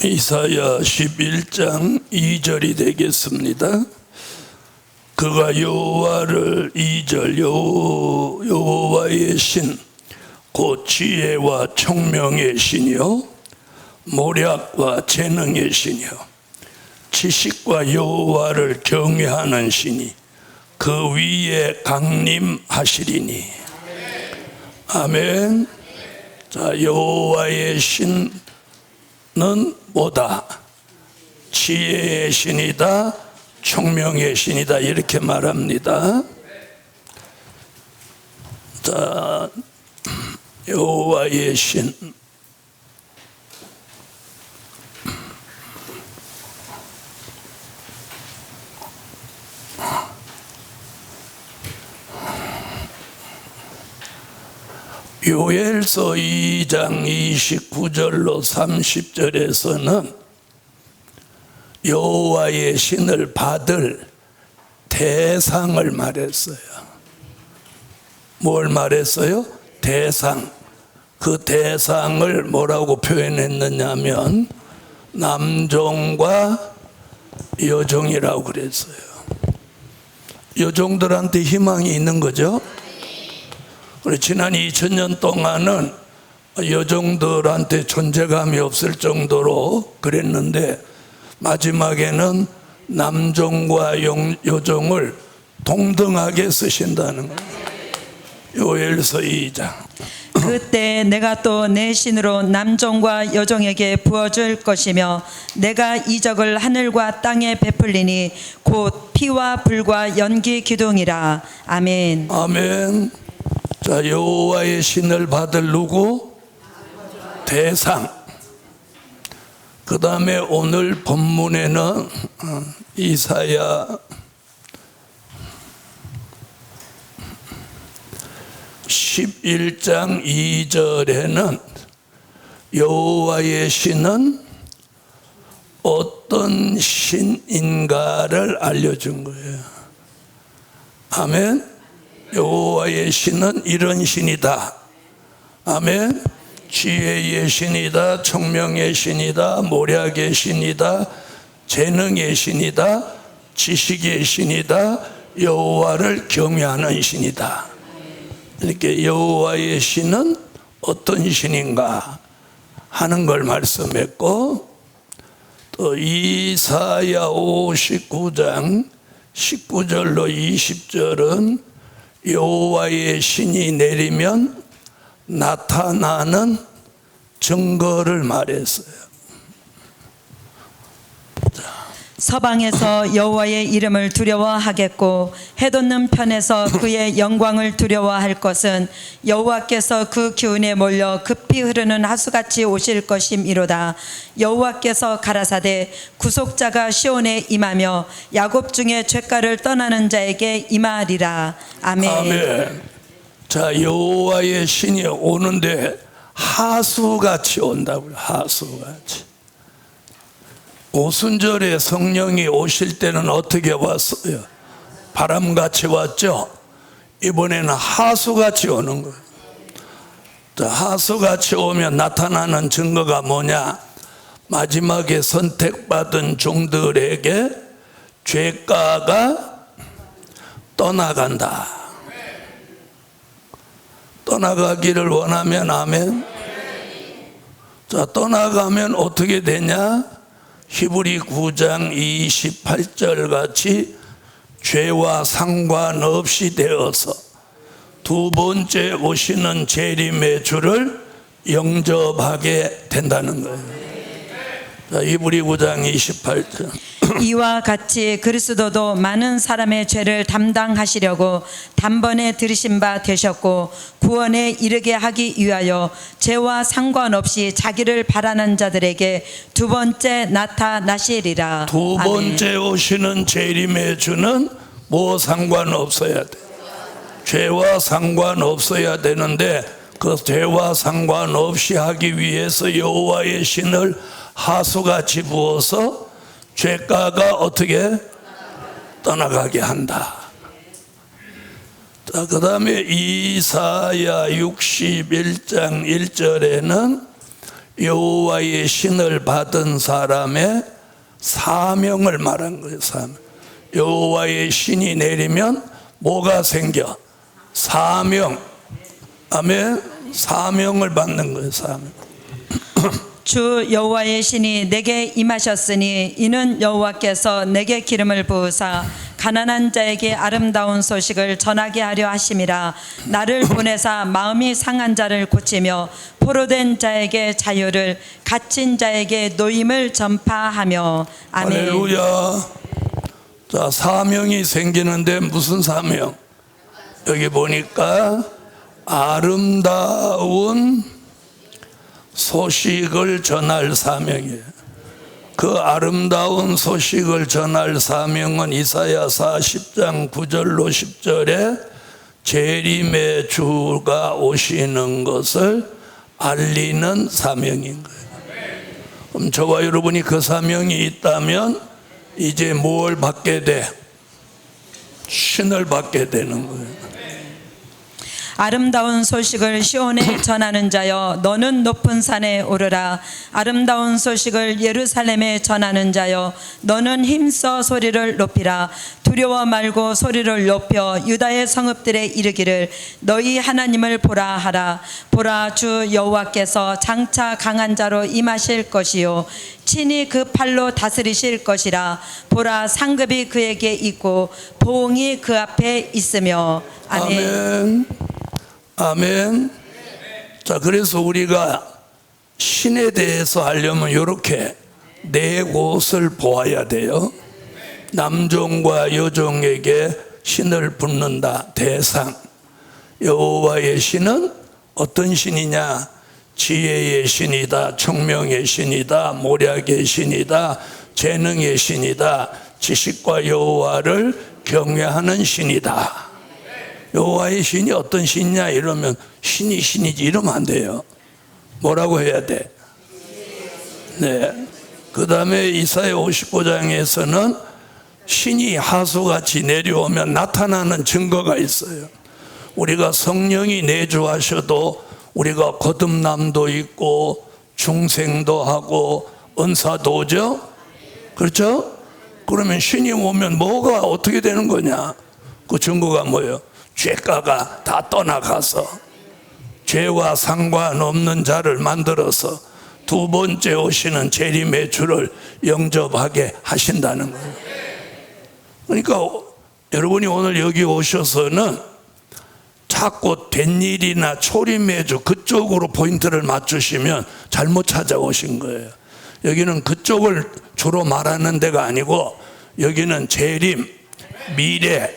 이사야 11장 2절이 되겠습니다. 그가 여호와를 2절 여호와의 신 곧 지혜와 총명의 신이요 모략과 재능의 신이요 지식과 여호와를 경외하는 신이 그 위에 강림하시리니. 아멘. 자, 여호와의 신은 뭐다? 지혜의 신이다, 총명의 신이다, 이렇게 말합니다. 자, 여호와의 신. 요엘서 2장 29절로 30절에서는 여호와의 신을 받을 대상을 말했어요. 뭘 말했어요? 대상. 그 대상을 뭐라고 표현했느냐면 남종과 여종이라고 그랬어요. 여종들한테 희망이 있는 거죠. 지난 2000년 동안은 여종들한테 존재감이 없을 정도로 그랬는데 마지막에는 남종과 여종을 동등하게 쓰신다는 거예요. 요엘서 2장. 그때 내가 또 내 신으로 남종과 여종에게 부어줄 것이며 내가 이적을 하늘과 땅에 베풀리니 곧 피와 불과 연기 기둥이라. 아멘. 아멘. 자, 여호와의 신을 받을 누구? 대상. 그 다음에 오늘 본문에는 이사야 11장 2절에는 여호와의 신은 어떤 신인가를 알려준 거예요. 아멘. 여호와의 신은 이런 신이다. 아멘. 지혜의 신이다, 총명의 신이다, 모략의 신이다, 재능의 신이다, 지식의 신이다, 여호와를 경외하는 신이다. 이렇게 여호와의 신은 어떤 신인가 하는 걸 말씀했고, 또 이사야 59장 19절로 20절은 여호와의 신이 내리면 나타나는 증거를 말했어요. 서방에서 여호와의 이름을 두려워하겠고 해돋는 편에서 그의 영광을 두려워할 것은 여호와께서 그 기운에 몰려 급히 흐르는 하수같이 오실 것임이로다. 여호와께서 가라사대 구속자가 시온에 임하며 야곱 중에 죄가를 떠나는 자에게 임하리라. 아멘. 아멘. 자, 여호와의 신이 오는데 하수같이 온다고요. 하수같이. 오순절에 성령이 오실 때는 어떻게 왔어요? 바람같이 왔죠? 이번에는 하수같이 오는 거예요. 하수같이 오면 나타나는 증거가 뭐냐? 마지막에 선택받은 종들에게 죄가가 떠나간다. 떠나가기를 원하면 아멘. 자, 떠나가면 어떻게 되냐? 히브리 9장 28절 같이 죄와 상관없이 되어서 두 번째 오시는 재림의 주를 영접하게 된다는 거예요. 자, 히브리 9장 28절. 이와 같이 그리스도도 많은 사람의 죄를 담당하시려고 단번에 들으신 바 되셨고 구원에 이르게 하기 위하여 죄와 상관없이 자기를 바라는 자들에게 두 번째 나타나시리라. 두 번째 오시는 재림의 주는 뭐 상관없어야 돼? 죄와 상관없어야 되는데 그 죄와 상관없이 하기 위해서 여호와의 신을 하수같이 부어서 죄가가 어떻게 떠나가게 한다. 자, 그 다음에 이사야 61장 1절에는 여호와의 신을 받은 사람의 사명을 말한 거예요. 사명. 여호와의 신이 내리면 뭐가 생겨? 사명. 아멘. 사명을 받는 거예요. 사명. 주 여호와의 신이 내게 임하셨으니 이는 여호와께서 내게 기름을 부으사 가난한 자에게 아름다운 소식을 전하게 하려 하심이라. 나를 보내사 마음이 상한 자를 고치며 포로된 자에게 자유를, 갇힌 자에게 노임을 전파하며. 아멘. 할렐루야. 자, 사명이 생기는데 무슨 사명? 여기 보니까 아름다운 소식을 전할 사명이에요. 그 아름다운 소식을 전할 사명은 이사야서 10장 9절로 10절에 재림의 주가 오시는 것을 알리는 사명인 거예요. 그럼 저와 여러분이 그 사명이 있다면 이제 뭘 받게 돼? 신을 받게 되는 거예요. 아름다운 소식을 시온에 전하는 자여 너는 높은 산에 오르라. 아름다운 소식을 예루살렘에 전하는 자여 너는 힘써 소리를 높이라. 두려워 말고 소리를 높여 유다의 성읍들에 이르기를 너희 하나님을 보라 하라. 보라, 주 여호와께서 장차 강한 자로 임하실 것이요 친히 그 팔로 다스리실 것이라. 보라, 상급이 그에게 있고 보응이 그 앞에 있으며. 아멘. 아멘. 아멘. 자, 그래서 우리가 신에 대해서 알려면 이렇게 네 곳을 보아야 돼요. 남종과 여종에게 신을 붓는다. 대상. 여호와의 신은 어떤 신이냐? 지혜의 신이다, 청명의 신이다, 모략의 신이다, 재능의 신이다, 지식과 여호와를 경외하는 신이다. 여호와의 신이 어떤 신이냐 이러면 신이 신이지 이러면 안 돼요. 뭐라고 해야 돼? 네. 그 다음에 이사야 59장에서는 신이 하수같이 내려오면 나타나는 증거가 있어요. 우리가 성령이 내주하셔도 우리가 거듭남도 있고 중생도 하고 은사도 오죠. 그렇죠? 그러면 신이 오면 뭐가 어떻게 되는 거냐? 그 증거가 뭐예요? 죄가가 다 떠나가서 죄와 상관없는 자를 만들어서 두 번째 오시는 재림의 주를 영접하게 하신다는 거예요. 그러니까 여러분이 오늘 여기 오셔서는 자꾸 된 일이나 초림의 주 그쪽으로 포인트를 맞추시면 잘못 찾아오신 거예요. 여기는 그쪽을 주로 말하는 데가 아니고 여기는 재림, 미래,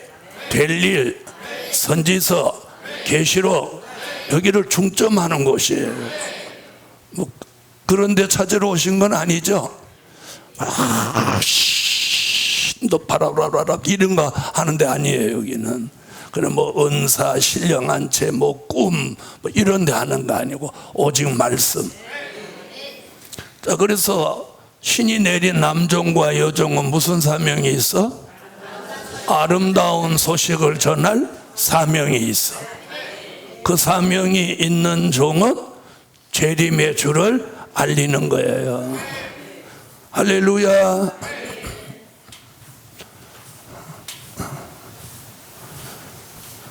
될 일, 선지서, 계시록 여기를 중점하는 곳이에요. 뭐 그런데 찾으러 오신 건 아니죠. 너 바라바라라 이런 거 하는데 아니에요. 여기는 그럼 뭐 은사, 신령한 채, 뭐 꿈, 뭐 이런 데 하는 거 아니고 오직 말씀. 자, 그래서 신이 내린 남종과 여종은 무슨 사명이 있어? 아름다운 소식을 전할 사명이 있어. 그 사명이 있는 종은 재림의 주를 알리는 거예요. 할렐루야.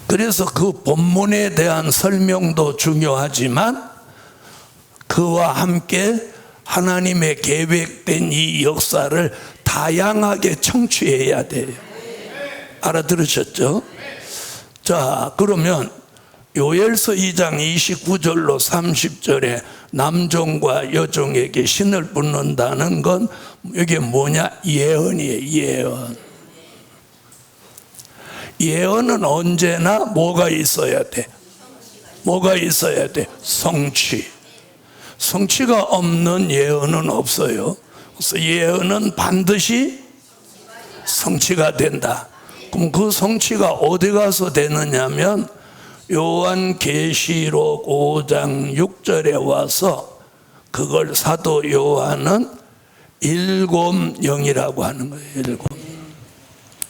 그래서 그 본문에 대한 설명도 중요하지만 그와 함께 하나님의 계획된 이 역사를 다양하게 청취해야 돼요. 알아들으셨죠? 자, 그러면 요엘서 2장 29절로 30절에 남종과 여종에게 신을 붓는다는 건 이게 뭐냐? 예언이에요. 예언. 예언은 언제나 뭐가 있어야 돼? 뭐가 있어야 돼? 성취. 성취가 없는 예언은 없어요. 그래서 예언은 반드시 성취가 된다. 그럼 그 성취가 어디 가서 되느냐면 요한계시록 5장 6절에 와서 그걸 사도 요한은 일곱 영이라고 하는 거예요.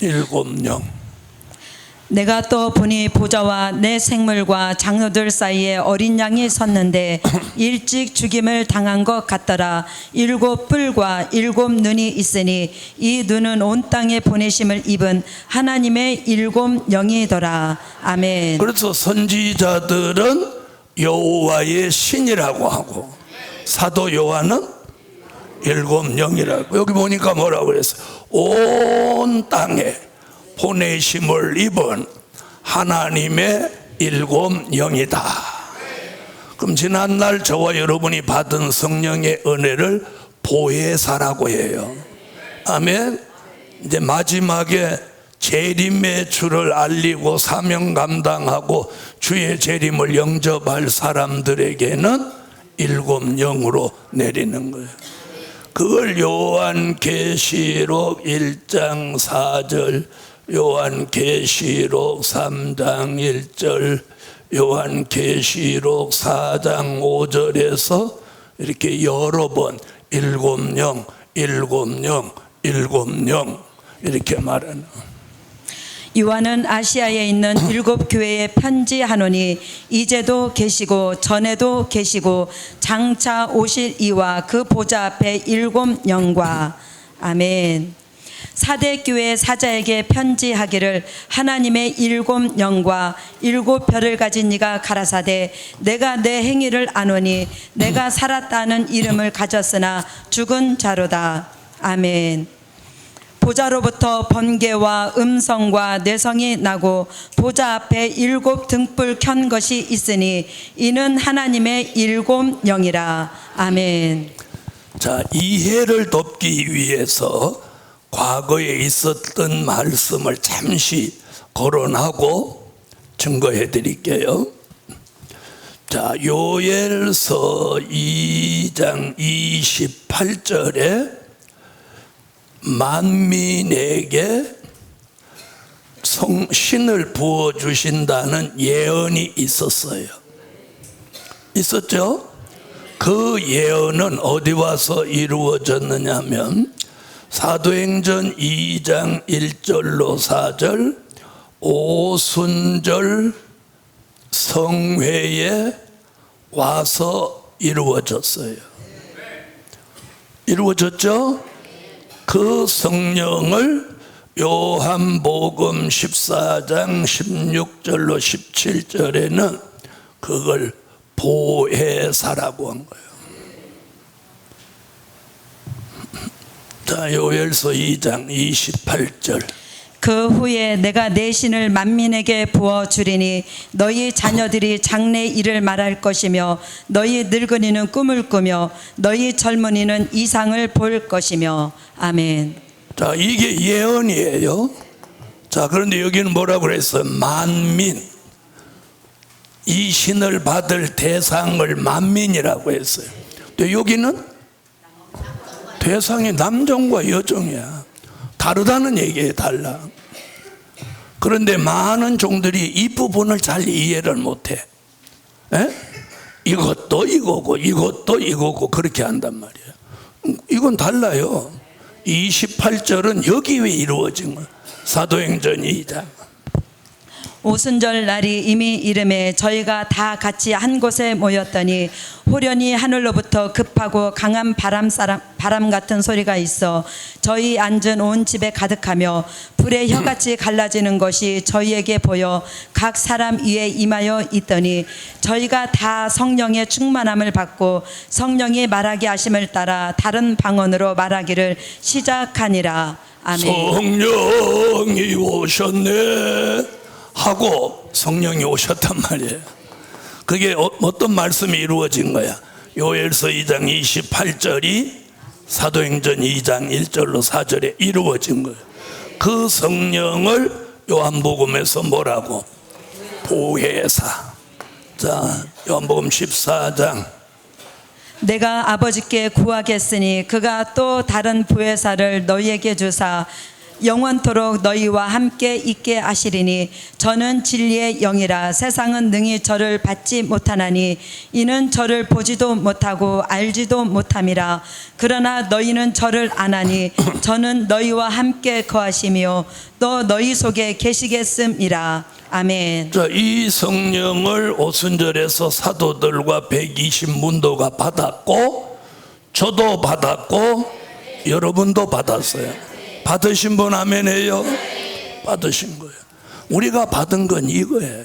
일곱 영. 내가 또 보니 보좌와 내 생물과 장로들 사이에 어린 양이 섰는데 일찍 죽임을 당한 것 같더라. 7 뿔과 7 눈이 있으니 이 눈은 온 땅에 보내심을 입은 하나님의 7 영이더라. 아멘. 그래서 선지자들은 여호와의 신이라고 하고 사도 요한은 7 영이라고. 여기 보니까 뭐라고 그랬어요? 온 땅에 보내심을 입은 하나님의 7 영이다. 그럼 지난날 저와 여러분이 받은 성령의 은혜를 보혜사라고 해요. 아멘. 이제 마지막에 재림의 주를 알리고 사명 감당하고 주의 재림을 영접할 사람들에게는 7 영으로 내리는 거예요. 그걸 요한계시록 1장 4절, 요한계시록 3장 1절, 요한계시록 4장 5절에서 이렇게 여러 번 7 영, 7 영, 7 영 이렇게 말하는. 요한은 아시아에 있는 7 교회에 편지하노니 이제도 계시고 전에도 계시고 장차 오실 이와 그 보좌 앞에 7 영과. 아멘. 4대 교회 사자에게 편지하기를 하나님의 7 영과 7 별을 가진 네가 가라사대 내가 내 행위를 아노니 내가 살았다는 이름을 가졌으나 죽은 자로다. 아멘. 보좌로부터 번개와 음성과 내성이 나고 보좌 앞에 7 등불 켠 것이 있으니 이는 하나님의 7 영이라. 아멘. 자, 이해를 돕기 위해서 과거에 있었던 말씀을 잠시 거론하고 증거해 드릴게요. 자, 요엘서 2장 28절에 만민에게 신을 부어주신다는 예언이 있었어요. 있었죠? 그 예언은 어디 와서 이루어졌느냐 하면 사도행전 2장 1절로 4절 오순절 성회에 와서 이루어졌어요. 이루어졌죠? 그 성령을 요한복음 14장 16절로 17절에는 그걸 보혜사라고 한 거예요. 자, 요엘서 2장 28절. 그 후에 내가 내 신을 만민에게 부어주리니 너희 자녀들이 장래 일을 말할 것이며 너희 늙은이는 꿈을 꾸며 너희 젊은이는 이상을 볼 것이며. 아멘. 자, 이게 예언이에요. 자, 그런데 여기는 뭐라고 그랬어요? 만민. 이 신을 받을 대상을 만민이라고 했어요. 근데 여기는 대상이 남종과 여종이야. 다르다는 얘기예요. 달라. 그런데 많은 종들이 이 부분을 잘 이해를 못해. 이것도 이거고 이것도 이거고 그렇게 한단 말이에요. 이건 달라요. 28절은 여기에 이루어진 거예요. 사도행전 2장. 오순절 날이 이미 이름에 저희가 다 같이 한 곳에 모였더니 호련히 하늘로부터 급하고 강한 바람 같은 소리가 있어 저희 앉은 온 집에 가득하며 불의 혀같이 갈라지는 것이 저희에게 보여 각 사람 위에 임하여 있더니 저희가 다 성령의 충만함을 받고 성령이 말하게 하심을 따라 다른 방언으로 말하기를 시작하니라. 아멘. 성령이 오셨네 하고 성령이 오셨단 말이에요. 그게 어떤 말씀이 이루어진 거야? 요엘서 2장 28절이 사도행전 2장 1절로 4절에 이루어진 거예요. 그 성령을 요한복음에서 뭐라고? 보혜사. 자, 요한복음 14장. 내가 아버지께 구하겠으니 그가 또 다른 보혜사를 너희에게 주사 영원토록 너희와 함께 있게 하시리니 저는 진리의 영이라 세상은 능히 저를 받지 못하나니 이는 저를 보지도 못하고 알지도 못함이라. 그러나 너희는 저를 아나니 저는 너희와 함께 거하시며 또 너희 속에 계시겠음이라. 아멘. 자, 이 성령을 오순절에서 사도들과 120문도가 받았고 저도 받았고 여러분도 받았어요. 받으신 분 아멘해요? 받으신 거예요. 우리가 받은 건 이거예요.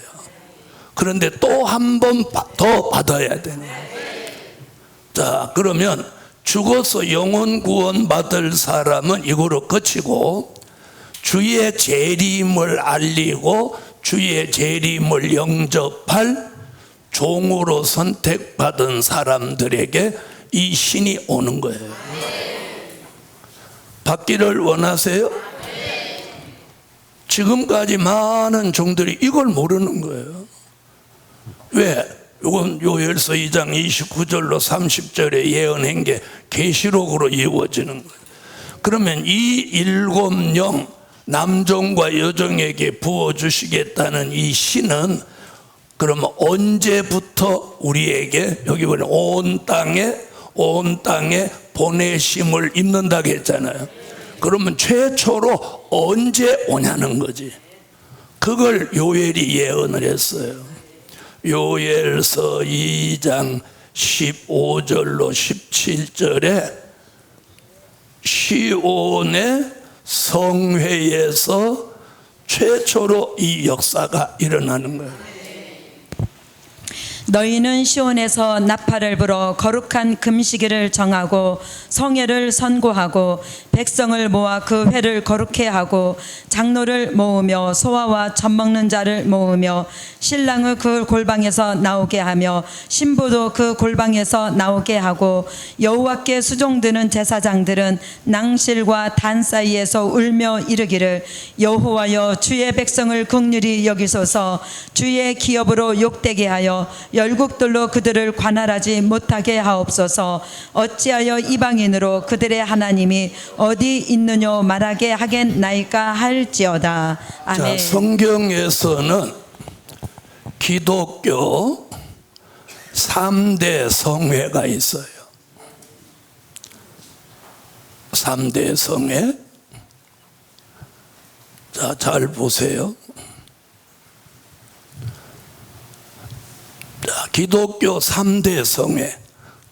그런데 또 한 번 더 받아야 되는 거예요. 자, 그러면 죽어서 영혼 구원 받을 사람은 이거로 그치고 주의 재림을 알리고 주의 재림을 영접할 종으로 선택받은 사람들에게 이 신이 오는 거예요. 받기를 원하세요? 지금까지 많은 종들이 이걸 모르는 거예요. 왜? 이건 요엘서 2장 29절로 30절에 예언한 게 계시록으로 이루어지는 거예요. 그러면 이 일곱 영 남종과 여종에게 부어주시겠다는 이 신은 그러면 언제부터 우리에게 여기 보면 온 땅에 보내심을 입는다고 했잖아요. 그러면 최초로 언제 오냐는 거지. 그걸 요엘이 예언을 했어요. 요엘서 2장 15절로 17절에 시온의 성회에서 최초로 이 역사가 일어나는 거예요. 너희는 시온에서 나팔을 불어 거룩한 금시기를 정하고 성회를 선고하고 백성을 모아 그 회를 거룩해 하고 장로를 모으며 소아와 젖 먹는 자를 모으며 신랑을 그 골방에서 나오게 하며 신부도 그 골방에서 나오게 하고 여호와께 수종드는 제사장들은 낭실과 단 사이에서 울며 이르기를 여호와여 주의 백성을 긍휼히 여기소서. 주의 기업으로 욕되게 하여 열국들로 그들을 관할하지 못하게 하옵소서. 어찌하여 이방인으로 그들의 하나님이 어디 있느냐 말하게 하겠나이까 할지어다. 아멘. 자, 성경에서는 기독교 3대 성회가 있어요. 3대 성회. 자, 잘 보세요. 자, 기독교 3대 성회,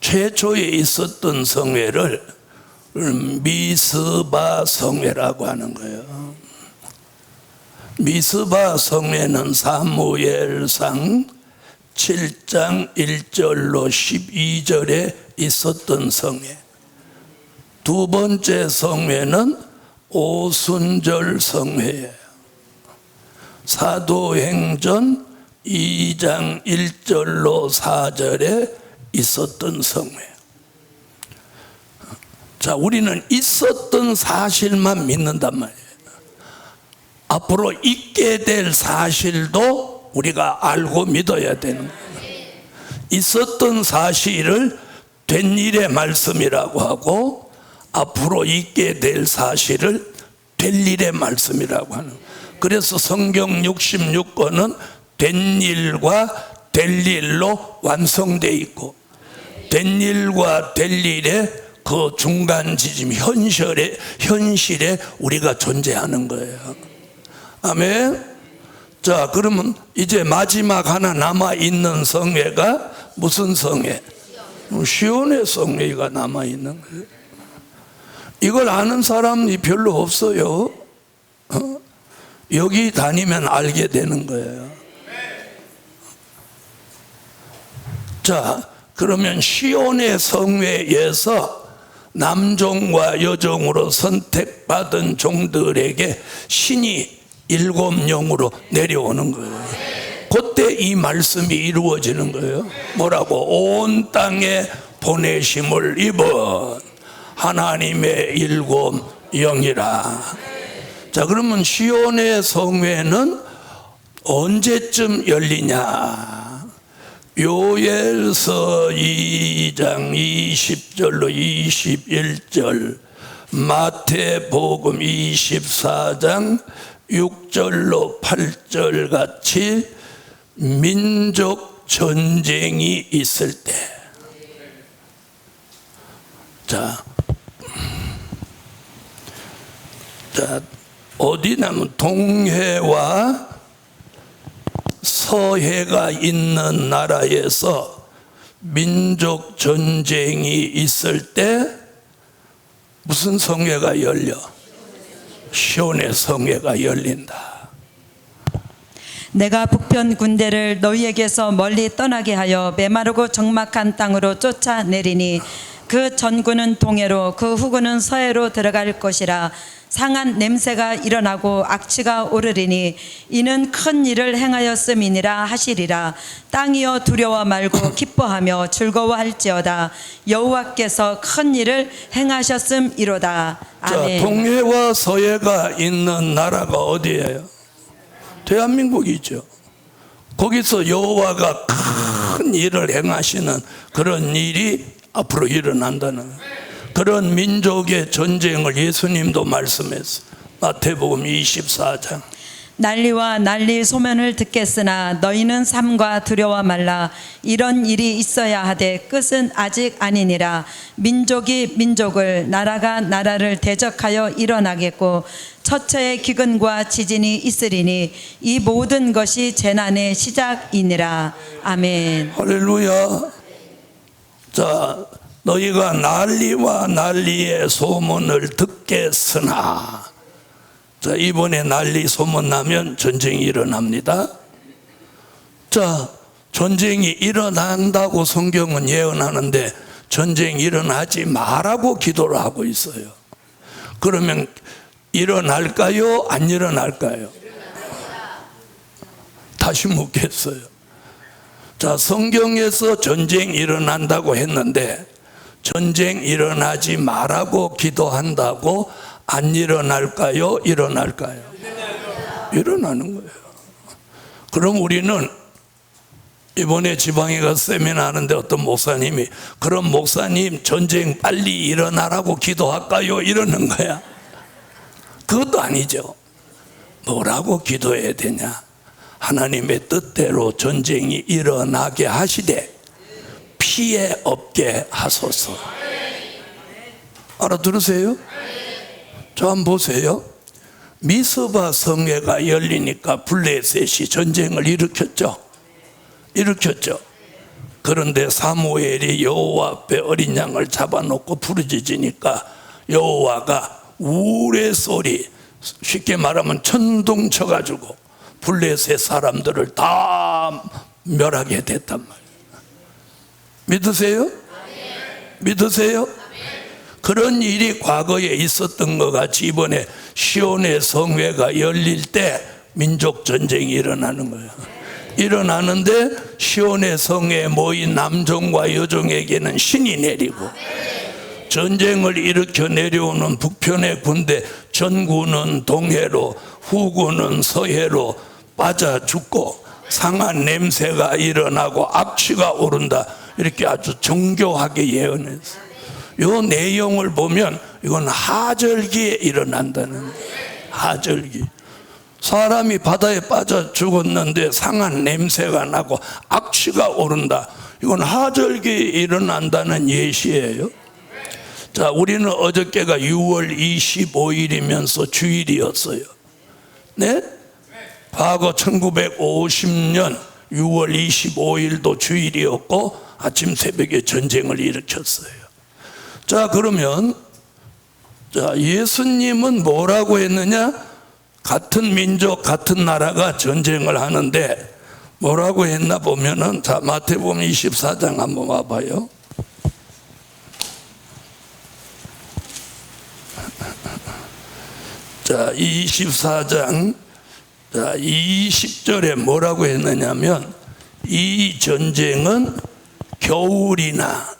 최초에 있었던 성회를 미스바 성회라고 하는 거예요. 미스바 성회는 사무엘상 7장 1절로 12절에 있었던 성회. 두 번째 성회는 오순절 성회예요. 사도행전 2장 1절로 4절에 있었던 성회. 자, 우리는 있었던 사실만 믿는단 말이에요. 앞으로 있게 될 사실도 우리가 알고 믿어야 되는 거예요. 있었던 사실을 된 일의 말씀이라고 하고 앞으로 있게 될 사실을 될 일의 말씀이라고 하는 거예요. 그래서 성경 66권은 된 일과 될 일로 완성되어 있고 된 일과 될 일의 그 중간 지점 현실에 우리가 존재하는 거예요. 아멘. 자, 그러면 이제 마지막 하나 남아있는 성회가 무슨 성회? 시온의 성회가 남아있는 거예요. 이걸 아는 사람이 별로 없어요. 여기 다니면 알게 되는 거예요. 자, 그러면 시온의 성회에서 남종과 여종으로 선택받은 종들에게 신이 7영으로 내려오는 거예요. 그때 이 말씀이 이루어지는 거예요. 뭐라고? 온 땅에 보내심을 입은 하나님의 7영이라. 자, 그러면 시온의 성회는 언제쯤 열리냐? 요엘서 2장 20절로 21절, 마태복음 24장 6절로 8절 같이 민족 전쟁이 있을 때, 자, 어디냐면 동해와 서해가 있는 나라에서 민족 전쟁이 있을 때 무슨 성회가 열려? 시온의 성회가 열린다. 내가 북편 군대를 너희에게서 멀리 떠나게 하여 메마르고 적막한 땅으로 쫓아내리니 그 전군은 동해로 그 후군은 서해로 들어갈 것이라. 상한 냄새가 일어나고 악취가 오르리니 이는 큰 일을 행하였음이니라 하시리라. 땅이여 두려워 말고 기뻐하며 즐거워할지어다. 여호와께서 큰 일을 행하셨음이로다. 아멘. 자, 동해와 서해가 있는 나라가 어디예요? 대한민국이죠. 거기서 여호와가 큰 일을 행하시는 그런 일이 앞으로 일어난다는 거예요. 그런 민족의 전쟁을 예수님도 말씀했어요. 마태복음 24장. 난리와 난리 소문을 듣겠으나 너희는 삼가 두려워 말라. 이런 일이 있어야 하되 끝은 아직 아니니라. 민족이 민족을, 나라가 나라를 대적하여 일어나겠고 처처의 기근과 지진이 있으리니 이 모든 것이 재난의 시작이니라. 아멘. 할렐루야. 자, 너희가 난리와 난리의 소문을 듣겠으나, 자, 이번에 난리 소문 나면 전쟁이 일어납니다. 자, 전쟁이 일어난다고 성경은 예언하는데 전쟁이 일어나지 말라고 기도를 하고 있어요. 그러면 일어날까요? 안 일어날까요? 다시 묻겠어요. 자, 성경에서 전쟁 일어난다고 했는데 전쟁 일어나지 말라고 기도한다고 안 일어날까요? 일어날까요? 일어나는 거예요. 그럼 우리는 이번에 지방에 가서 세미나 하는데 어떤 목사님이 그럼 목사님 전쟁 빨리 일어나라고 기도할까요? 이러는 거야. 그것도 아니죠. 뭐라고 기도해야 되냐? 하나님의 뜻대로 전쟁이 일어나게 하시되 피해 없게 하소서. 알아들으세요? 저 한번 보세요. 미스바 성회가 열리니까 블레셋이 전쟁을 일으켰죠. 그런데 사무엘이 여호와 앞에 어린 양을 잡아놓고 부르짖으니까 여호와가 우레 소리, 쉽게 말하면 천둥 쳐가지고 블레셋 사람들을 다 멸하게 됐단 말이에요. 믿으세요? 믿으세요? 그런 일이 과거에 있었던 것 같이 이번에 시온의 성회가 열릴 때 민족 전쟁이 일어나는 거예요. 일어나는데 시온의 성회에 모인 남종과 여종에게는 신이 내리고 전쟁을 일으켜 내려오는 북편의 군대 전군은 동해로 후군은 서해로 빠져 죽고 상한 냄새가 일어나고 악취가 오른다. 이렇게 아주 정교하게 예언했어요. 이 내용을 보면 이건 하절기에 일어난다는 거예요. 하절기. 사람이 바다에 빠져 죽었는데 상한 냄새가 나고 악취가 오른다. 이건 하절기에 일어난다는 예시예요. 자, 우리는 어저께가 6월 25일이면서 주일이었어요. 네? 과거 1950년 6월 25일도 주일이었고 아침 새벽에 전쟁을 일으켰어요. 자, 그러면 자, 예수님은 뭐라고 했느냐? 같은 민족, 같은 나라가 전쟁을 하는데 뭐라고 했나 보면은, 자, 마태복음 24장 한번 와봐요. 자, 24장 20절에 뭐라고 했느냐면 이 전쟁은 겨울이나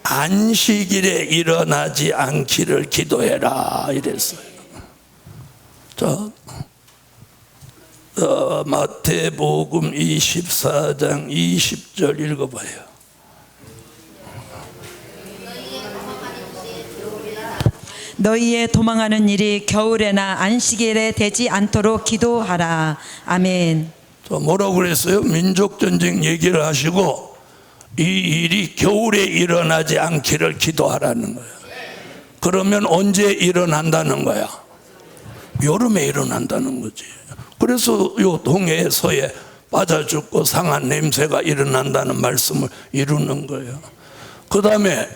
안식일에 일어나지 않기를 기도해라 이랬어요. 자, 마태복음 24장 20절 읽어봐요. 너희의 도망하는 일이 겨울에나 안식일에 되지 않도록 기도하라. 아멘. 또 뭐라고 그랬어요? 민족전쟁 얘기를 하시고 이 일이 겨울에 일어나지 않기를 기도하라는 거예요. 그러면 언제 일어난다는 거야? 여름에 일어난다는 거지. 그래서 요 동해 서해 빠져 죽고 상한 냄새가 일어난다는 말씀을 이루는 거예요. 그 다음에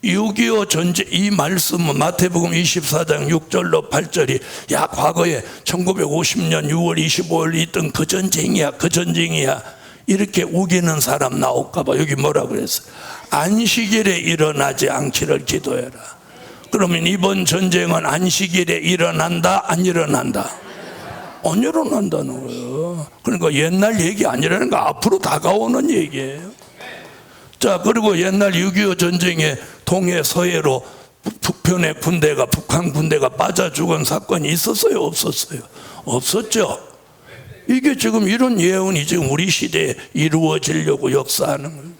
6.25 전쟁, 이 말씀은 마태복음 24장 6절로 8절이 야 과거에 1950년 6월 25일 있던 그 전쟁이야 그 전쟁이야 이렇게 우기는 사람 나올까 봐 여기 뭐라 그랬어? 안식일에 일어나지 않기를 기도해라. 그러면 이번 전쟁은 안식일에 일어난다 안 일어난다? 안 일어난다는 거예요. 그러니까 옛날 얘기 아니라는 거 앞으로 다가오는 얘기예요. 자, 그리고 옛날 6.25 전쟁에 동해 서해로 북편의 군대가 북한 군대가 빠져 죽은 사건이 있었어요 없었어요? 없었죠. 이게 지금 이런 예언이 지금 우리 시대에 이루어지려고 역사하는 거예요.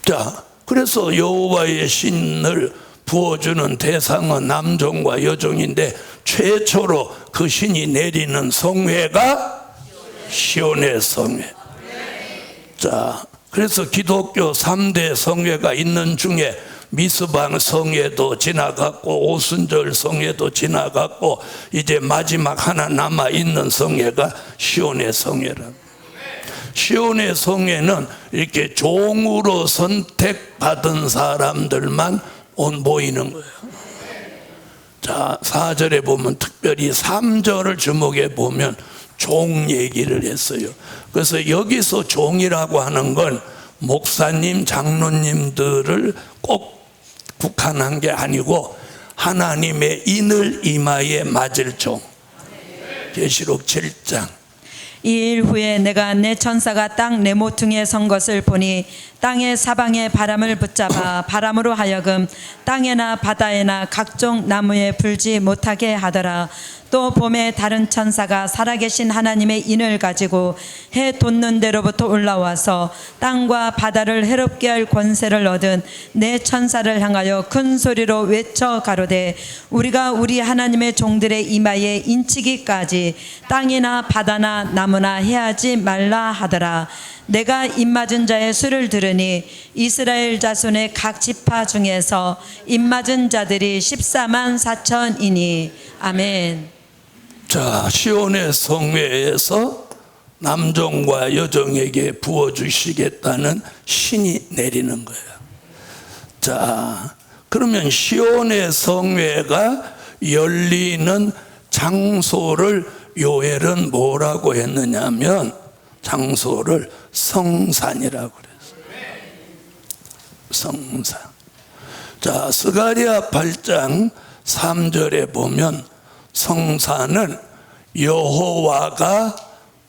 자, 그래서 여호와의 신을 부어주는 대상은 남종과 여종인데 최초로 그 신이 내리는 성회가 시온의 성회. 자, 그래서 기독교 3대 성회가 있는 중에 미스방 성회도 지나갔고 오순절 성회도 지나갔고 이제 마지막 하나 남아 있는 성회가 시온의 성회라. 시온의 성회는 이렇게 종으로 선택받은 사람들만 모이는 거예요. 자, 4절에 보면 특별히 3절을 주목해 보면 종 얘기를 했어요. 그래서 여기서 종이라고 하는 건 목사님, 장로님들을 꼭 국한한 게 아니고 하나님의 인을 이마에 맞을 종. 계시록 7장. 이 일 후에 내가 내 천사가 땅 내 모퉁이에 선 것을 보니 땅의 사방에 바람을 붙잡아 바람으로 하여금 땅에나 바다에나 각종 나무에 불지 못하게 하더라. 또 봄에 다른 천사가 살아계신 하나님의 인을 가지고 해 돋는 데로부터 올라와서 땅과 바다를 해롭게 할 권세를 얻은 내 천사를 향하여 큰 소리로 외쳐 가로되 우리가 우리 하나님의 종들의 이마에 인치기까지 땅이나 바다나 나무나 해하지 말라 하더라. 내가 입맞은 자의 수를 들으니 이스라엘 자손의 각 지파 중에서 입맞은 자들이 14만 4천이니. 아멘. 자, 시온의 성회에서 남종과 여종에게 부어주시겠다는 신이 내리는 거예요. 자, 그러면 시온의 성회가 열리는 장소를 요엘은 뭐라고 했느냐면 장소를 성산이라고 그랬어요. 성산. 자, 스가랴 8장 3절에 보면 성산은 여호와가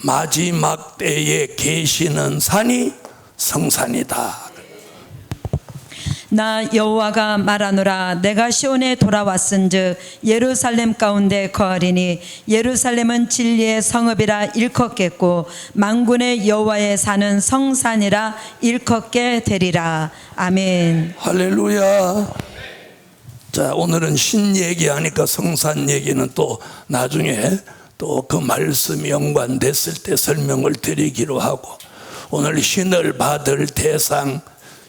마지막 때에 계시는 산이 성산이다. 나 여호와가 말하노라 내가 시온에 돌아왔은즉 예루살렘 가운데 거하리니 예루살렘은 진리의 성읍이라 일컫겠고 만군의 여호와의 산은 성산이라 일컫게 되리라. 아멘. 할렐루야. 자, 오늘은 신 얘기하니까 성산 얘기는 또 나중에 또 그 말씀이 연관됐을 때 설명을 드리기로 하고, 오늘 신을 받을 대상,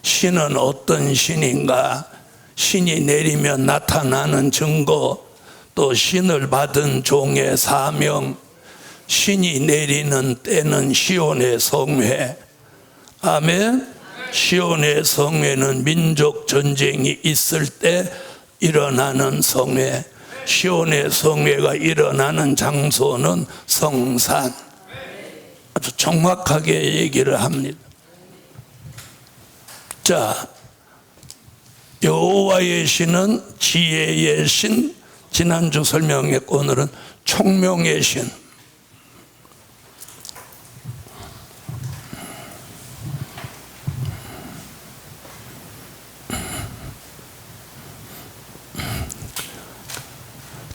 신은 어떤 신인가, 신이 내리면 나타나는 증거, 또 신을 받은 종의 사명, 신이 내리는 때는 시온의 성회. 아멘. 시온의 성회는 민족 전쟁이 있을 때 일어나는 성회, 시온의 성회가 일어나는 장소는 성산. 아주 정확하게 얘기를 합니다. 자, 여호와의 신은 지혜의 신, 지난주 설명했고 오늘은 총명의 신.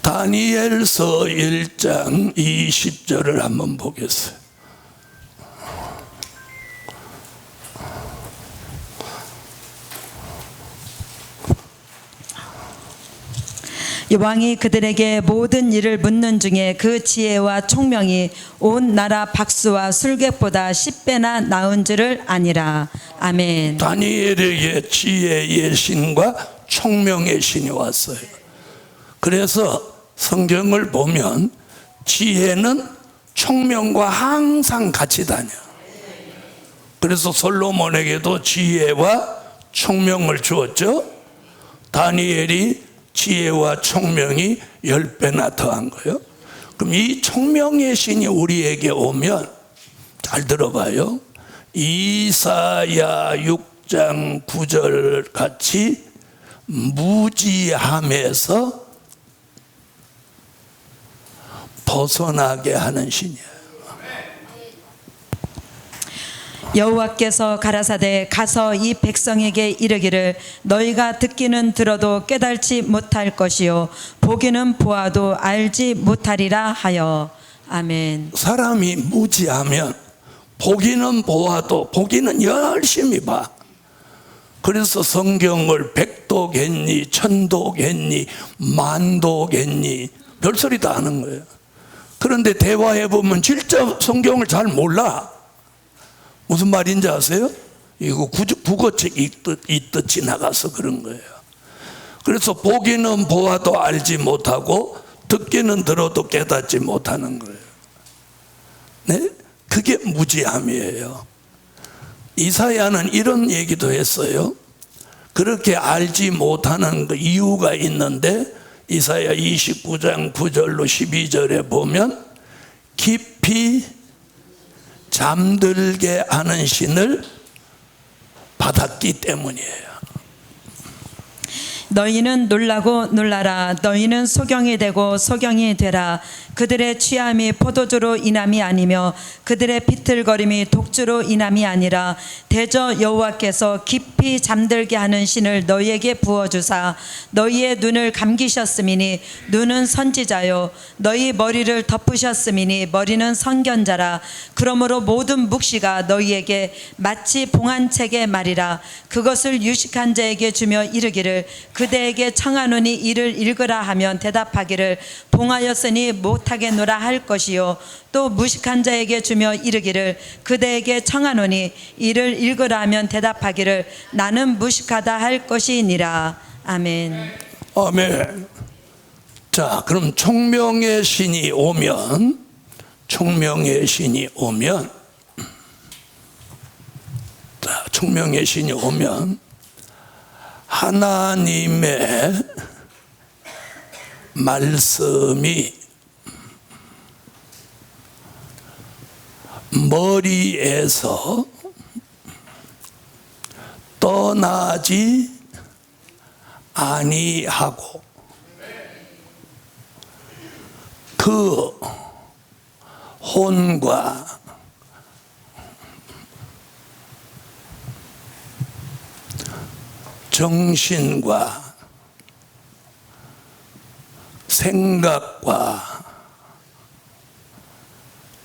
다니엘서 1장 20절을 한번 보겠어요. 왕이 그들에게 모든 일을 묻는 중에 그 지혜와 총명이 온 나라 박수와 술객보다 10배나 나은 줄을 아니라. 아멘. 다니엘에게 지혜의 신과 총명의 신이 왔어요. 그래서 성경을 보면 지혜는 총명과 항상 같이 다녀. 그래서 솔로몬에게도 지혜와 총명을 주었죠. 다니엘이 지혜와 총명이 10배나 더한 거예요. 그럼 이 총명의 신이 우리에게 오면 잘 들어봐요. 이사야 6장 9절 같이 무지함에서 벗어나게 하는 신이에요. 여호와께서 가라사대 가서 이 백성에게 이르기를 너희가 듣기는 들어도 깨달지 못할 것이요 보기는 보아도 알지 못하리라 하여. 아멘. 사람이 무지하면 보기는 보아도 보기는 열심히 봐. 그래서 성경을 백독했니 천독했니 만독했니 별소리 다 하는 거예요. 그런데 대화해보면 진짜 성경을 잘 몰라. 무슨 말인지 아세요? 이거 국어책 읽듯 지나가서 그런 거예요. 그래서 보기는 보아도 알지 못하고 듣기는 들어도 깨닫지 못하는 거예요. 네? 그게 무지함이에요. 이사야는 이런 얘기도 했어요. 그렇게 알지 못하는 그 이유가 있는데 이사야 29장 9절로 12절에 보면 깊이 잠들게 하는 신을 받았기 때문이에요. 너희는 놀라고 놀라라. 너희는 소경이 되고 소경이 되라. 그들의 취함이 포도주로 인함이 아니며 그들의 비틀거림이 독주로 인함이 아니라 대저 여호와께서 깊이 잠들게 하는 신을 너희에게 부어주사 너희의 눈을 감기셨음이니 눈은 선지자요 너희 머리를 덮으셨음이니 머리는 선견자라. 그러므로 모든 묵시가 너희에게 마치 봉한책의 말이라. 그것을 유식한 자에게 주며 이르기를 그대에게 청하노니 이를 읽으라 하면 대답하기를 봉하였으니 못하겠노라 할 것이요 또 무식한 자에게 주며 이르기를 그대에게 청하노니 이를 읽으라 하면 대답하기를 나는 무식하다 할 것이니라. 아멘. 아멘. 자, 그럼 총명의 신이 오면 자, 총명의 신이 오면 하나님의 말씀이 머리에서 떠나지 아니하고 그 혼과 정신과 생각과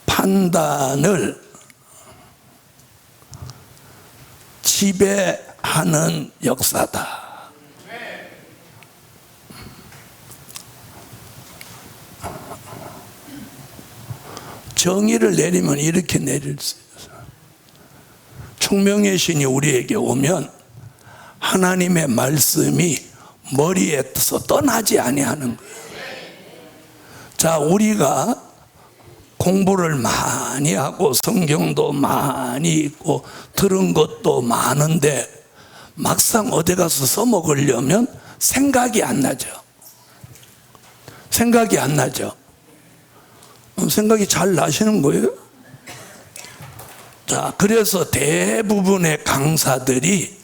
판단을 지배하는 역사다. 정의를 내리면 이렇게 내릴 수 있어요. 총명의 신이 우리에게 오면 하나님의 말씀이 머리에서 떠나지 아니하는 거예요. 자, 우리가 공부를 많이 하고 성경도 많이 읽고 들은 것도 많은데 막상 어디 가서 써먹으려면 생각이 안 나죠. 생각이 잘 나시는 거예요? 자, 그래서 대부분의 강사들이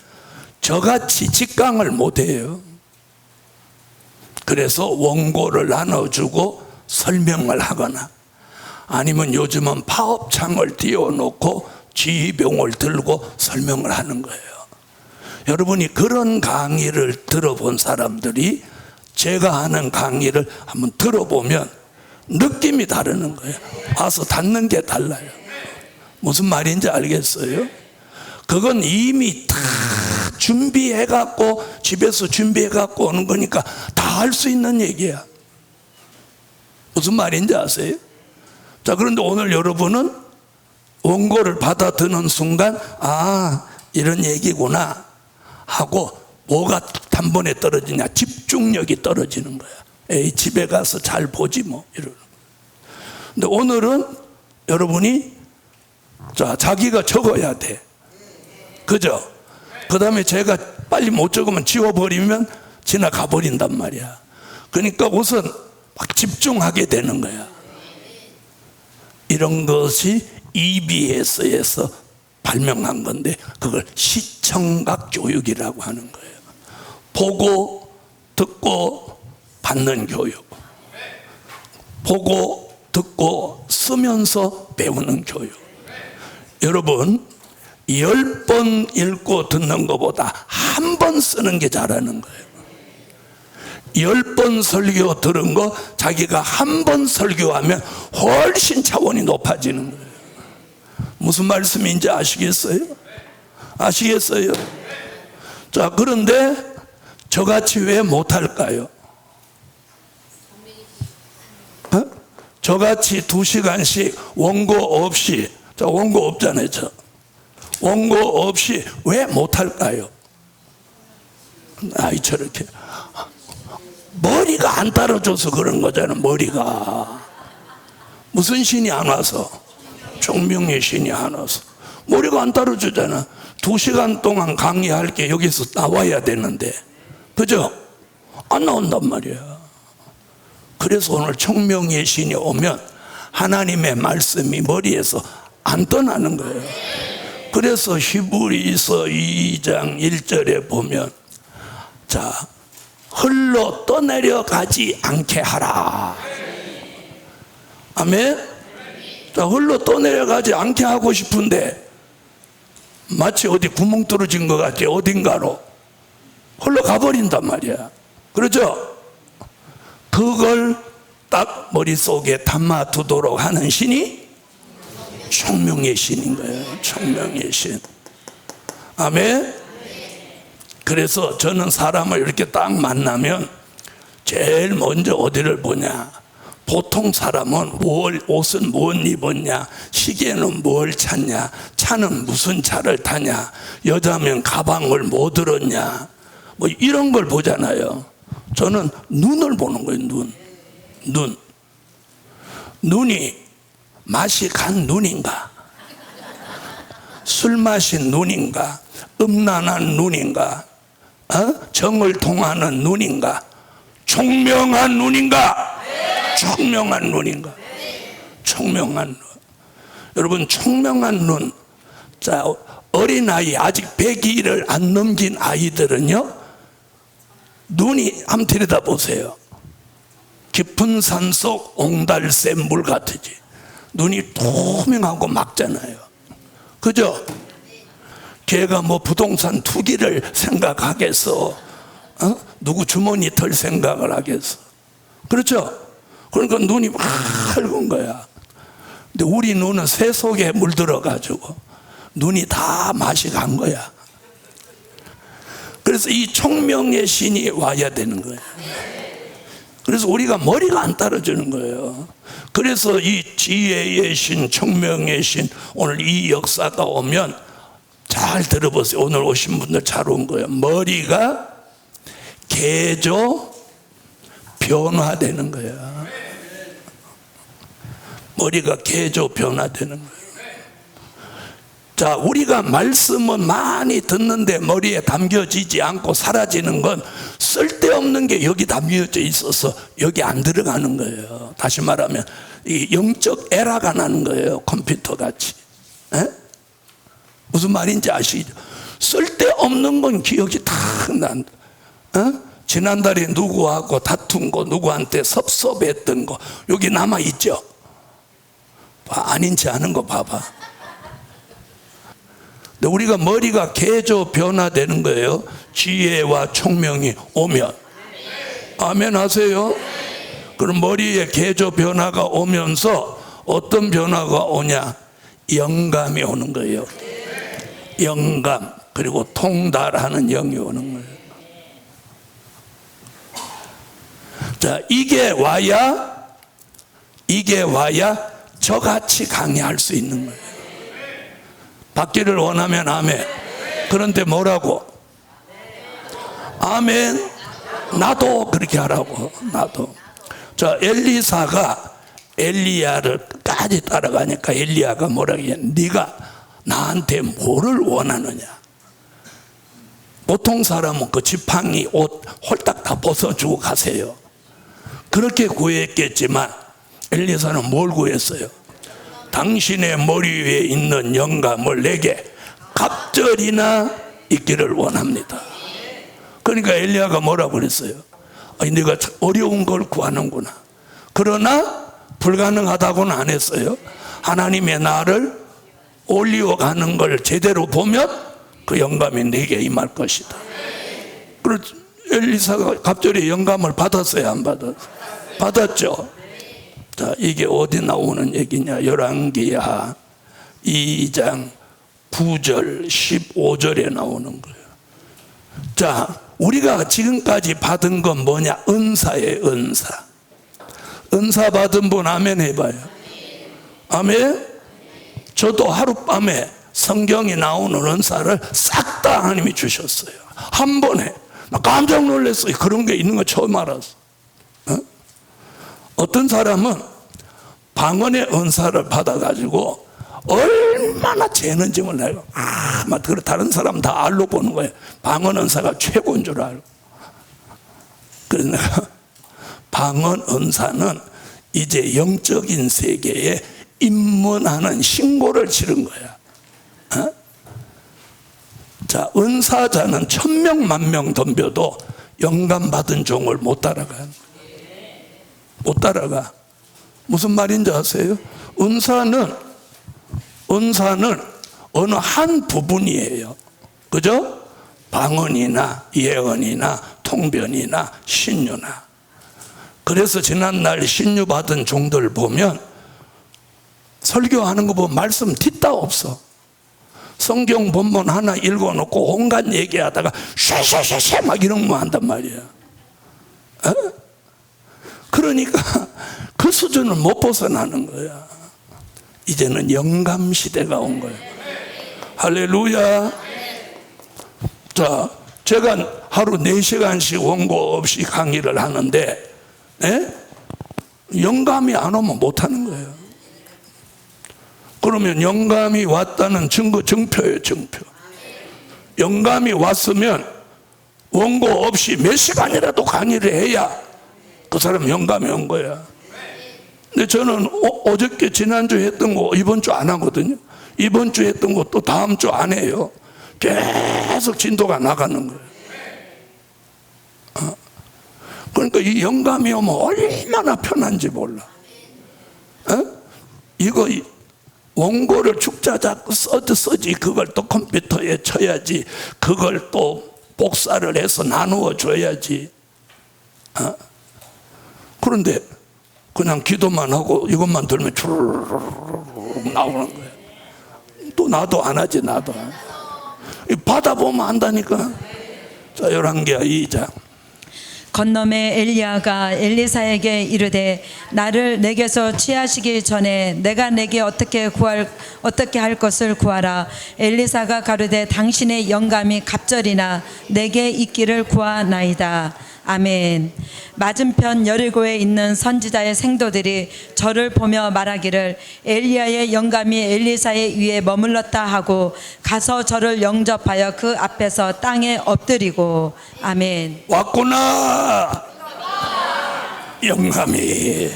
저같이 직강을 못해요. 그래서 원고를 나눠주고 설명을 하거나 아니면 요즘은 파업창을 띄워놓고 지휘병을 들고 설명을 하는 거예요. 여러분이 그런 강의를 들어본 사람들이 제가 하는 강의를 한번 들어보면 느낌이 다르는 거예요. 와서 듣는 게 달라요. 무슨 말인지 알겠어요? 그건 이미 다 준비해갖고 집에서 준비해갖고 오는 거니까 다 다 할 수 있는 얘기야. 무슨 말인지 아세요? 자, 그런데 오늘 여러분은 원고를 받아드는 순간 이런 얘기구나 하고 뭐가 단번에 떨어지냐? 집중력이 떨어지는 거야. 에이, 집에 가서 잘 보지 뭐 이러는. 근데 오늘은 여러분이 자기가 적어야 돼. 그죠? 그 다음에 제가 빨리 못 적으면 지워버리면 지나가 버린단 말이야. 그러니까 우선 막 집중하게 되는 거야. 이런 것이 EBS에서 발명한 건데 그걸 시청각 교육이라고 하는 거예요. 보고 듣고 받는 교육, 보고 듣고 쓰면서 배우는 교육. 여러분 10번 읽고 듣는 것보다 한 번 쓰는 게 잘하는 거예요. 10번 설교 들은 거 자기가 한 번 설교하면 훨씬 차원이 높아지는 거예요. 무슨 말씀인지 아시겠어요? 아시겠어요? 자, 그런데 저같이 왜 못할까요? 저같이 2시간씩 원고 없이, 원고 없잖아요. 원고 없이 왜 못할까요? 저렇게 머리가 안 따라줘서 그런 거잖아. 머리가 무슨 신이 안 와서, 총명의 신이 안 와서 머리가 안 따라주잖아. 2시간 동안 강의할 게 여기서 나와야 되는데, 그죠? 안 나온단 말이야. 그래서 오늘 총명의 신이 오면 하나님의 말씀이 머리에서 안 떠나는 거예요. 그래서 히브리서 2장 1절에 보면 흘러 떠내려가지 않게 하라. 아멘. 흘러 떠내려가지 않게 하고 싶은데 마치 어디 구멍 뚫어진 것 같지. 어딘가로 흘러가 버린단 말이야. 그렇죠? 그걸 딱 머릿속에 담아두도록 하는 신이 총명의 신인 거예요. 총명의 신. 아멘. 그래서 저는 사람을 이렇게 딱 만나면 제일 먼저 어디를 보냐? 보통 사람은 옷은 뭘 입었냐? 시계는 뭘 찼냐? 차는 무슨 차를 타냐? 여자면 가방을 뭐 들었냐? 뭐 이런 걸 보잖아요. 저는 눈을 보는 거예요. 눈이 맛이 간 눈인가? 술 마신 눈인가? 음란한 눈인가? 정을 통하는 눈인가? 총명한 눈인가? 총명한 눈인가? 총명한 눈. 여러분, 총명한 눈. 어린아이, 아직 100일을 안 넘긴 아이들은요, 눈이 한번 들여다보세요. 깊은 산속 옹달샘 물 같으지. 눈이 투명하고 맑잖아요. 그죠? 걔가 뭐 부동산 투기를 생각하겠어? 누구 주머니 털 생각을 하겠어? 그렇죠? 그러니까 눈이 맑은 거야. 근데 우리 눈은 새 속에 물들어가지고 눈이 다 맛이 간 거야. 그래서 이 총명의 신이 와야 되는 거예요. 그래서 우리가 머리가 안 따라주는 거예요. 그래서 이 지혜의 신, 총명의 신, 오늘 이 역사가 오면 잘 들어보세요. 오늘 오신 분들 잘 온 거예요. 머리가 개조 변화되는 거야. 머리가 개조 변화되는 거예요. 우리가 말씀은 많이 듣는데 머리에 담겨지지 않고 사라지는 건 쓸데없는 게 여기 담겨져 있어서 여기 안 들어가는 거예요. 다시 말하면 이 영적 에러가 나는 거예요. 컴퓨터 같이. 무슨 말인지 아시죠? 쓸데없는 건 기억이 탁 난다. 지난달에 누구하고 다툰 거, 누구한테 섭섭했던 거 여기 남아있죠? 아닌지 아는 거 봐봐. 근데 우리가 머리가 개조 변화되는 거예요. 지혜와 총명이 오면. 아멘 하세요. 그럼 머리에 개조 변화가 오면서 어떤 변화가 오냐? 영감이 오는 거예요. 영감, 그리고 통달하는 영이 오는 거예요. 자, 이게 와야 저같이 강의할 수 있는 거예요. 받기를 원하면 아멘. 그런데 뭐라고? 아멘. 나도 그렇게 하라고. 나도. 자, 엘리사가 엘리야를 끝까지 따라가니까 엘리야가 뭐라고 해? 네가 나한테 뭐를 원하느냐? 보통 사람은 그 지팡이 옷 홀딱 다 벗어주고 가세요. 그렇게 구했겠지만 엘리사는 뭘 구했어요? 당신의 머리 위에 있는 영감을 내게 갑절이나 있기를 원합니다. 그러니까 엘리야가 뭐라고 그랬어요? 아니, 네가 어려운 걸 구하는구나. 그러나 불가능하다고는 안 했어요. 하나님의 나를 올리워가는 걸 제대로 보면 그 영감이 내게 임할 것이다. 그래서 엘리사가 갑절의 영감을 받았어요, 안 받았어요? 받았죠. 자, 이게 어디 나오는 얘기냐? 열왕기하 2장 9절 15절에 나오는 거예요. 자, 우리가 지금까지 받은 건 뭐냐? 은사예요, 은사. 은사 받은 분 아멘 해봐요. 아멘. 저도 하룻밤에 성경에 나오는 은사를 싹 다 하나님이 주셨어요. 한 번에. 나 깜짝 놀랐어요. 그런 게 있는 거 처음 알았어. 어떤 사람은 방언의 은사를 받아가지고 얼마나 재는지 몰라요. 막 다른 사람 다 알로 보는 거예요. 방언 은사가 최고인 줄 알고. 그래서 내가 방언 은사는 이제 영적인 세계에 입문하는 신고를 치른 거야. 자, 은사자는 1000명, 10,000명 덤벼도 영감 받은 종을 못 따라가요. 못 따라가. 무슨 말인지 아세요? 은사는 어느 한 부분이에요. 그죠? 방언이나 예언이나 통변이나 신유나. 그래서 지난날 신유 받은 종들 보면 설교하는 거 보면 말씀 뒷다 없어. 성경 본문 하나 읽어놓고 온갖 얘기하다가 쉐쉐쉐쉐 막 이런 거 한단 말이야. 그러니까 그 수준을 못 벗어나는 거야. 이제는 영감 시대가 온 거예요. 할렐루야. 자, 제가 하루 4시간씩 원고 없이 강의를 하는데 영감이 안 오면 못 하는 거예요. 그러면 영감이 왔다는 증거, 증표예요, 증표. 영감이 왔으면 원고 없이 몇 시간이라도 강의를 해야 그 사람 영감이 온 거야. 근데 저는 어저께 지난주 했던 거 이번 주 안 하거든요. 이번 주 했던 거 또 다음 주 안 해요. 계속 진도가 나가는 거예요. 그러니까 이 영감이 오면 얼마나 편한지 몰라. 이거 원고를 죽자 잡고 써지 그걸 또 컴퓨터에 쳐야지, 그걸 또 복사를 해서 나누어 줘야지. 그런데 그냥 기도만 하고 이것만 들면 주르륵 나오는 거예요. 또 나도 안 하지, 나도. 받아보면 안다니까. 자, 열왕기하 2장. 건너매 엘리야가 엘리사에게 이르되 나를 내게서 취하시기 전에 내가 내게 어떻게 할 것을 구하라. 엘리사가 가로되 당신의 영감이 갑절이나 내게 있기를 구하나이다. 아멘. 맞은편 여리고에 있는 선지자의 생도들이 저를 보며 말하기를 엘리야의 영감이 엘리사의 위에 머물렀다 하고 가서 저를 영접하여 그 앞에서 땅에 엎드리고. 아멘. 왔구나 영감이.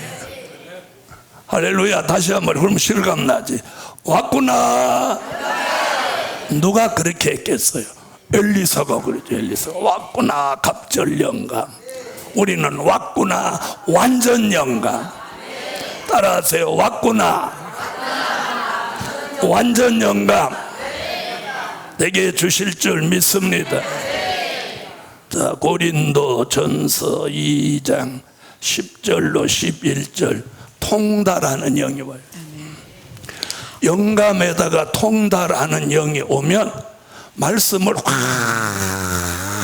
할렐루야. 다시 한번. 그러면 실감 나지. 왔구나. 누가 그렇게 했겠어요? 엘리사가 그랬죠. 엘리사가 왔구나 갑절 영감. 우리는 왔구나 완전 영감. 따라하세요. 왔구나 완전 영감 내게 주실 줄 믿습니다. 자, 고린도 전서 2장 10절로 11절 통달하는 영이 와요. 영감에다가 통달하는 영이 오면 말씀을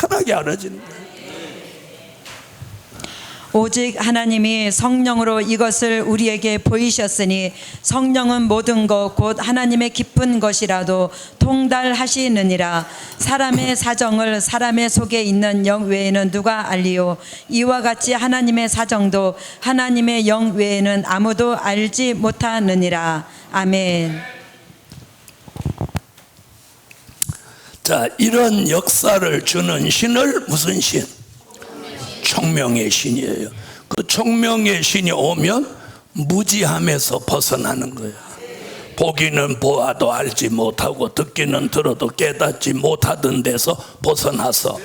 환하게 알아지는 거예요. 오직 하나님이 성령으로 이것을 우리에게 보이셨으니 성령은 모든 것 곧 하나님의 깊은 것이라도 통달하시느니라. 사람의 사정을 사람의 속에 있는 영 외에는 누가 알리요? 이와 같이 하나님의 사정도 하나님의 영 외에는 아무도 알지 못하느니라. 아멘. 자, 이런 역사를 주는 신을 무슨 신? 총명의 신이에요. 그 총명의 신이 오면 무지함에서 벗어나는 거예요. 보기는 보아도 알지 못하고 듣기는 들어도 깨닫지 못하던 데서 벗어나서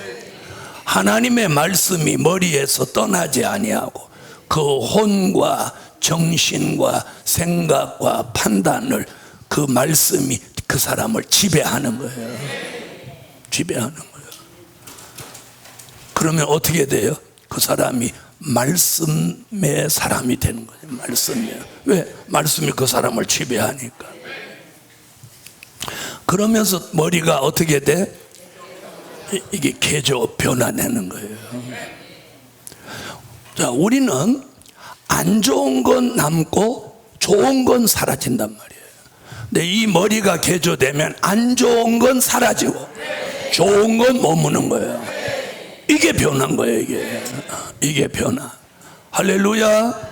하나님의 말씀이 머리에서 떠나지 아니하고 그 혼과 정신과 생각과 판단을 그 말씀이 그 사람을 지배하는 거예요. 지배하는 거예요. 그러면 어떻게 돼요? 그 사람이 말씀의 사람이 되는 거예요. 말씀이에요. 왜? 말씀이 그 사람을 지배하니까. 그러면서 머리가 어떻게 돼? 이게 개조 변화되는 거예요. 자, 우리는 안 좋은 건 남고 좋은 건 사라진단 말이에요. 근데 이 머리가 개조되면 안 좋은 건 사라지고 좋은 건 머무는 거예요. 이게 변한 거예요. 이게 변화. 할렐루야.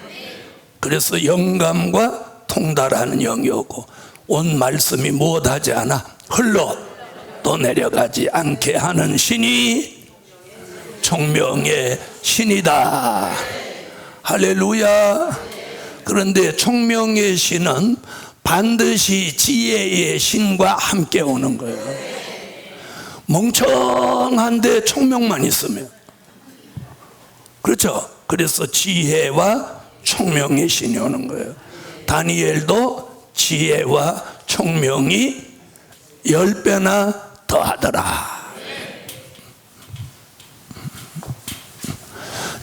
그래서 영감과 통달하는 영이 오고 온 말씀이 무엇하지 않아 흘러 또 내려가지 않게 하는 신이 총명의 신이다. 할렐루야. 그런데 총명의 신은 반드시 지혜의 신과 함께 오는 거예요. 멍청한데 총명만 있으면, 그렇죠? 그래서 지혜와 총명의 신이 오는 거예요. 다니엘도 지혜와 총명이 10배나 더하더라.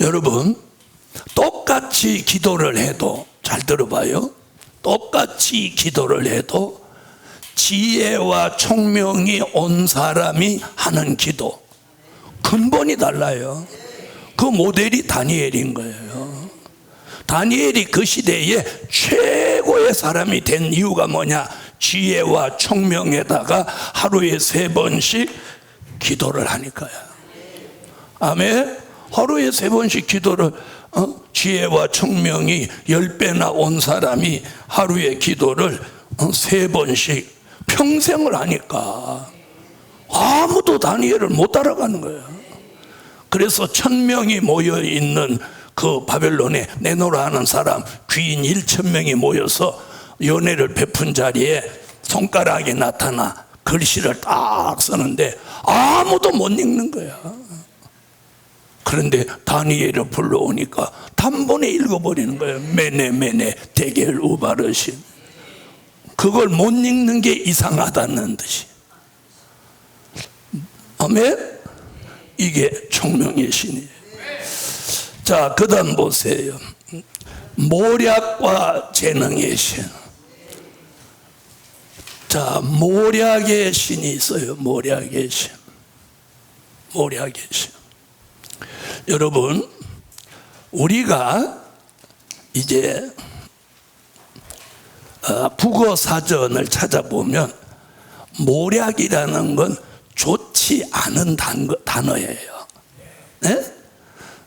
여러분, 똑같이 기도를 해도, 잘 들어봐요, 똑같이 기도를 해도 지혜와 총명이 온 사람이 하는 기도 근본이 달라요. 그 모델이 다니엘인 거예요. 다니엘이 그 시대에 최고의 사람이 된 이유가 뭐냐? 지혜와 총명에다가 하루에 3번씩 기도를 하니까요. 아멘. 하루에 3번씩 기도를, 지혜와 총명이 10배나 온 사람이 하루에 기도를 3번씩 평생을 하니까 아무도 다니엘을 못 따라가는 거예요. 그래서 1000명이 모여있는 그 바벨론에 내노라 하는 사람 귀인 1000명이 모여서 연회를 베푼 자리에 손가락이 나타나 글씨를 딱 쓰는데 아무도 못 읽는 거야. 그런데 다니엘을 불러오니까 단번에 읽어버리는 거예요. 메네 데겔 우바르신. 그걸 못 읽는 게 이상하다는 듯이. 아멘? 이게 총명의 신이에요. 자, 그 다음 보세요. 모략과 재능의 신. 자, 모략의 신이 있어요. 모략의 신. 모략의 신. 여러분, 우리가 이제 국어 사전을 찾아보면 모략이라는 건 좋지 않은 단어예요. 네?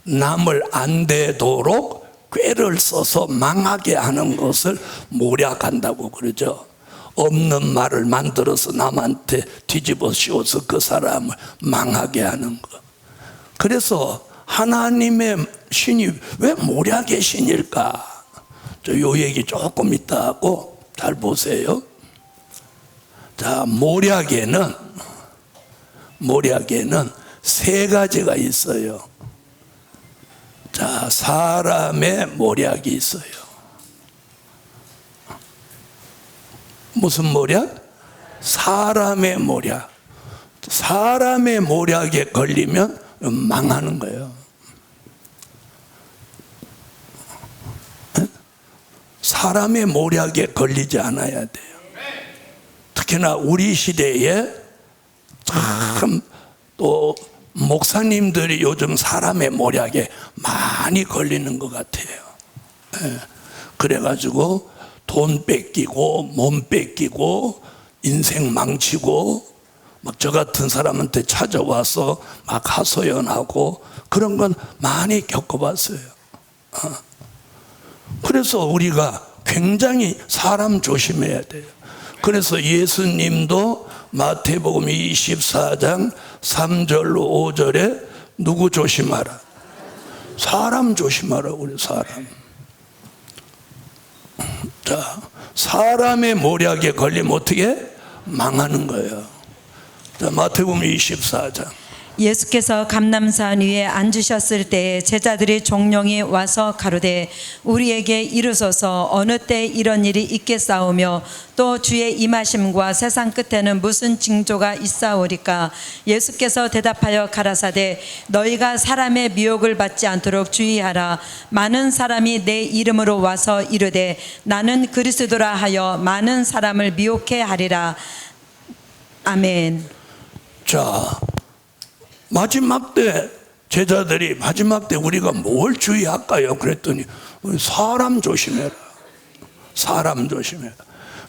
남을 안 되도록 꾀를 써서 망하게 하는 것을 모략한다고 그러죠. 없는 말을 만들어서 남한테 뒤집어 씌워서 그 사람을 망하게 하는 것. 그래서 하나님의 신이 왜 모략의 신일까? 요 얘기 조금 이따 하고 잘 보세요. 자, 모략에는 3가지가 있어요. 자, 사람의 모략이 있어요. 무슨 모략? 사람의 모략. 사람의 모략에 걸리면 망하는 거예요. 사람의 모략에 걸리지 않아야 돼요. 특히나 우리 시대에 참 또 목사님들이 요즘 사람의 모략에 많이 걸리는 것 같아요. 예. 그래가지고 돈 뺏기고 몸 뺏기고 인생 망치고 막 저 같은 사람한테 찾아와서 막 하소연하고 그런 건 많이 겪어봤어요. 그래서 우리가 굉장히 사람 조심해야 돼요. 그래서 예수님도 마태복음 24장 3절로 5절에 누구 조심하라? 사람 조심하라. 우리 사람. 자, 사람의 모략에 걸리면 어떻게? 망하는 거예요. 자, 마태복음 24장. 예수께서 감람산 위에 앉으셨을 때에 제자들이 종용이 와서 가로되 우리에게 이르소서 어느 때 이런 일이 있겠사오며 또 주의 임하심과 세상 끝에는 무슨 징조가 있사오리까? 예수께서 대답하여 가라사대 너희가 사람의 미혹을 받지 않도록 주의하라. 많은 사람이 내 이름으로 와서 이르되 나는 그리스도라 하여 많은 사람을 미혹해 하리라. 아멘. 자, 마지막 때 제자들이 마지막 때 우리가 뭘 주의할까요? 그랬더니 사람 조심해라. 사람 조심해라.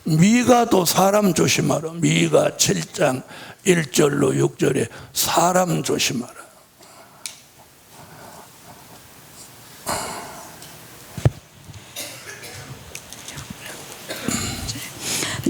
미가도 사람 조심하라. 미가 7장 1절로 6절에 사람 조심하라.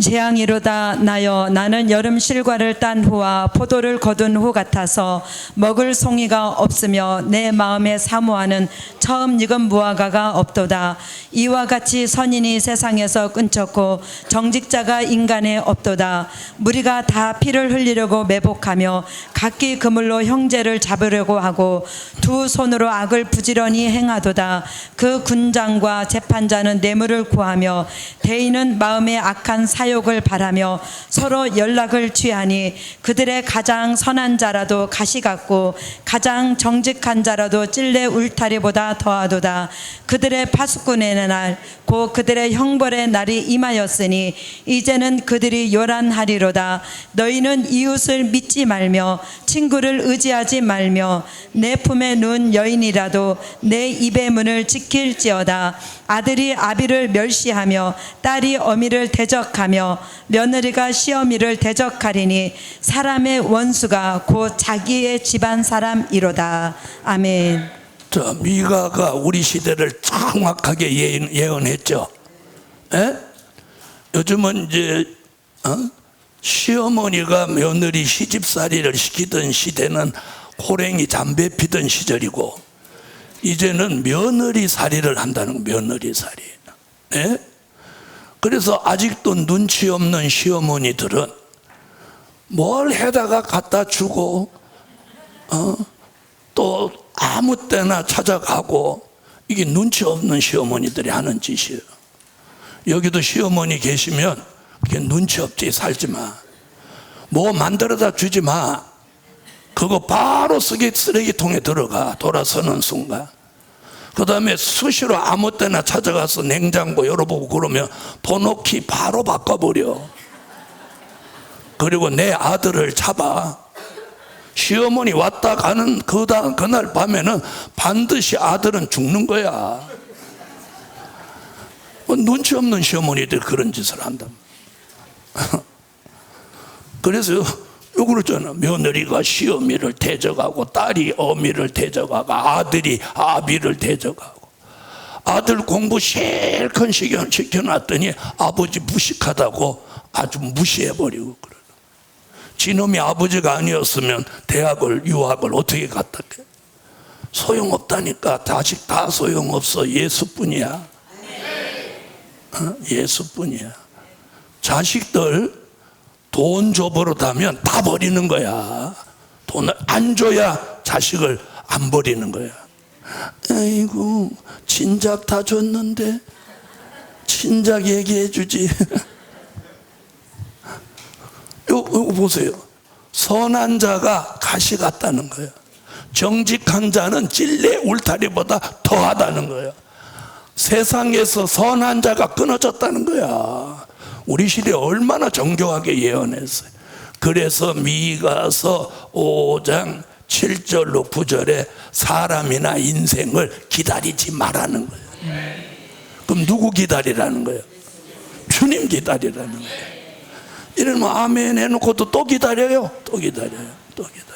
재앙이로다 나여 나는 여름 실과를 딴 후와 포도를 거둔 후 같아서 먹을 송이가 없으며 내 마음에 사모하는 처음 익은 무화과가 없도다. 이와 같이 선인이 세상에서 끊쳤고 정직자가 인간에 없도다. 무리가 다 피를 흘리려고 매복하며 각기 그물로 형제를 잡으려고 하고 두 손으로 악을 부지런히 행하도다. 그 군장과 재판자는 뇌물을 구하며 대인은 마음에 악한 사욕을 바라며 서로 연락을 취하니 그들의 가장 선한 자라도 가시 같고 가장 정직한 자라도 찔레 울타리보다 더하도다. 그들의 파수꾼의 날 곧 그들의 형벌의 날이 임하였으니 이제는 그들이 요란하리로다. 너희는 이웃을 믿지 말며 친구를 의지하지 말며 내 품에 누운 여인이라도 내 입의 문을 지킬지어다. 아들이 아비를 멸시하며 딸이 어미를 대적하며 며느리가 시어미를 대적하리니 사람의 원수가 곧 자기의 집안 사람이로다. 아멘. 자, 미가가 우리 시대를 정확하게 예언했죠. 에? 요즘은 이제 시어머니가 며느리 시집살이를 시키던 시대는 호랭이 담배 피던 시절이고 이제는 며느리 살이를 한다는 거예요. 며느리 살이. 에? 그래서 아직도 눈치 없는 시어머니들은 뭘 해다가 갖다 주고 또 아무 때나 찾아가고 이게 눈치 없는 시어머니들이 하는 짓이에요. 여기도 시어머니 계시면 그게 눈치 없지. 살지 마. 뭐 만들어다 주지 마. 그거 바로 쓰레기통에 들어가. 돌아서는 순간. 그 다음에 수시로 아무 때나 찾아가서 냉장고 열어보고 그러면 번호키 바로 바꿔버려. 그리고 내 아들을 잡아. 시어머니 왔다 가는 그날 밤에는 반드시 아들은 죽는 거야. 눈치 없는 시어머니들 그런 짓을 한다. 그래서 요 그러잖아. 며느리가 시어미를 대적하고 딸이 어미를 대적하고 아들이 아비를 대적하고 아들 공부 실컷 시켜놨더니 아버지 무식하다고 아주 무시해버리고 그래. 지놈이 아버지가 아니었으면 대학을 유학을 어떻게 갔다 해? 소용없다니까. 자식 다 소용없어. 예수뿐이야. 예수뿐이야. 자식들 돈 줘버릇하면 다 버리는 거야. 돈을 안 줘야 자식을 안 버리는 거야. 아이고 친작 다 줬는데 친작 얘기해 주지. 요거 보세요. 선한 자가 가시 같다는 거예요. 정직한 자는 찔레 울타리보다 더하다는 거예요. 세상에서 선한 자가 끊어졌다는 거야. 우리 시대에 얼마나 정교하게 예언했어요. 그래서 미가서 5장 7절로 9절에 사람이나 인생을 기다리지 말라는 거예요. 그럼 누구 기다리라는 거예요? 주님 기다리라는 거예요. 이러면 아멘 해놓고도 또 기다려요. 또 기다려요. 또 기다려요.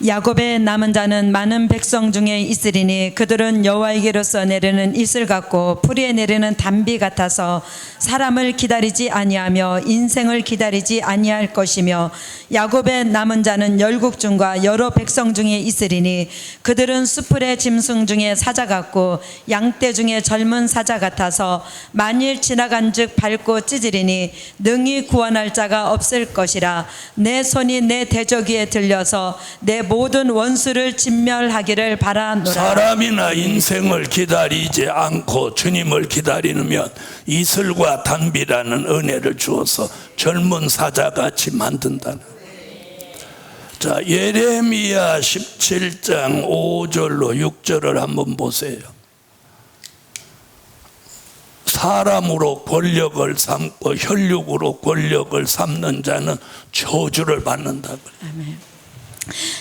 야곱의 남은 자는 많은 백성 중에 있으리니 그들은 여호와에게로서 내리는 이슬 같고 풀이에 내리는 단비 같아서 사람을 기다리지 아니하며 인생을 기다리지 아니할 것이며 야곱의 남은 자는 열국 중과 여러 백성 중에 있으리니 그들은 수풀의 짐승 중에 사자 같고 양떼 중에 젊은 사자 같아서 만일 지나간즉 밟고 찢으리니 능히 구원할 자가 없을 것이라. 내 손이 내 대적위에 들려서 내 모든 원수를 진멸하기를 바라노라. 사람이나 인생을 기다리지 않고 주님을 기다리면 이슬과 단비라는 은혜를 주어서 젊은 사자같이 만든다는. 자, 예레미야 17장 5절로 6절을 한번 보세요. 사람으로 권력을 삼고 혈육으로 권력을 삼는 자는 저주를 받는다. 아멘.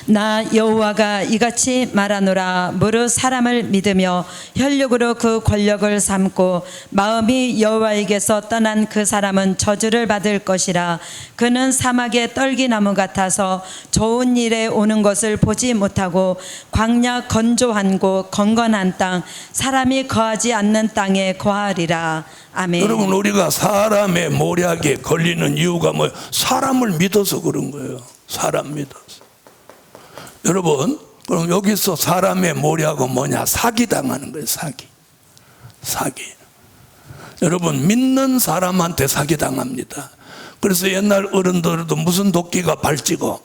나 여호와가 이같이 말하노라. 무릇 사람을 믿으며 혈육으로 그 권력을 삼고 마음이 여호와에게서 떠난 그 사람은 저주를 받을 것이라. 그는 사막의 떨기나무 같아서 좋은 일에 오는 것을 보지 못하고 광야 건조한 곳 건건한 땅 사람이 거하지 않는 땅에 거하리라. 아멘. 여러분, 우리가 사람의 모략에 걸리는 이유가 뭐예요? 사람을 믿어서 그런 거예요. 사람 믿어서. 여러분, 그럼 여기서 사람의 모략은 뭐냐? 사기당하는 거예요. 사기. 여러분, 믿는 사람한테 사기당합니다. 그래서 옛날 어른들도 무슨 도끼가 발찌고,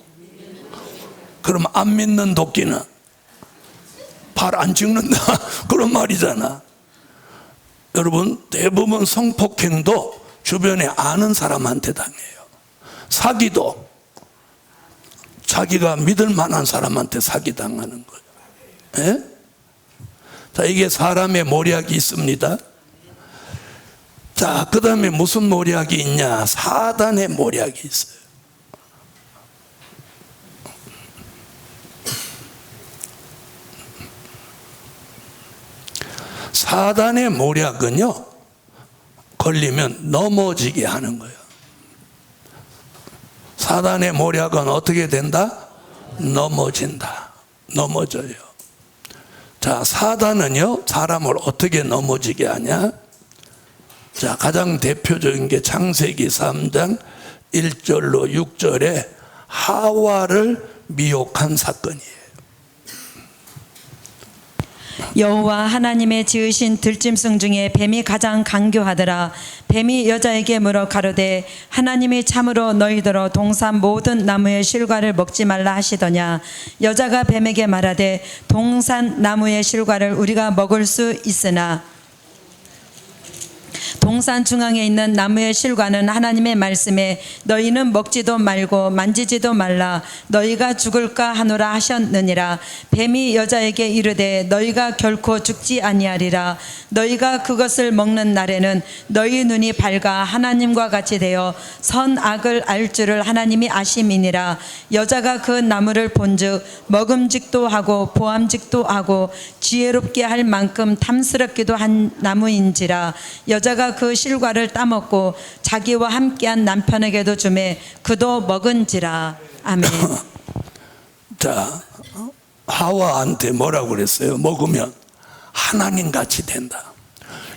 그럼 안 믿는 도끼는 발 안 찍는다 그런 말이잖아. 여러분, 대부분 성폭행도 주변에 아는 사람한테 당해요. 사기도 자기가 믿을 만한 사람한테 사기당하는 거예요. 예? 자, 이게 사람의 모략이 있습니다. 자, 그 다음에 무슨 모략이 있냐? 사단의 모략이 있어요. 사단의 모략은요, 걸리면 넘어지게 하는 거예요. 사단의 모략은 어떻게 된다? 넘어진다. 넘어져요. 자, 사단은요, 사람을 어떻게 넘어지게 하냐? 자, 가장 대표적인 게 창세기 3장 1절로 6절에 하와를 미혹한 사건이에요. 여호와 하나님의 지으신 들짐승 중에 뱀이 가장 간교하더라. 뱀이 여자에게 물어 가로되 하나님이 참으로 너희더러 동산 모든 나무의 실과를 먹지 말라 하시더냐. 여자가 뱀에게 말하되 동산 나무의 실과를 우리가 먹을 수 있으나 동산 중앙에 있는 나무의 실과는 하나님의 말씀에 너희는 먹지도 말고 만지지도 말라 너희가 죽을까 하노라 하셨느니라. 뱀이 여자에게 이르되 너희가 결코 죽지 아니하리라. 너희가 그것을 먹는 날에는 너희 눈이 밝아 하나님과 같이 되어 선악을 알 줄을 하나님이 아심이니라. 여자가 그 나무를 본즉 먹음직도 하고 보암직도 하고 지혜롭게 할 만큼 탐스럽기도 한 나무인지라. 여자가 그 실과를 따먹고 자기와 함께한 남편에게도 주매 그도 먹은지라. 아멘. 자, 하와한테 뭐라고 그랬어요? 먹으면 하나님같이 된다.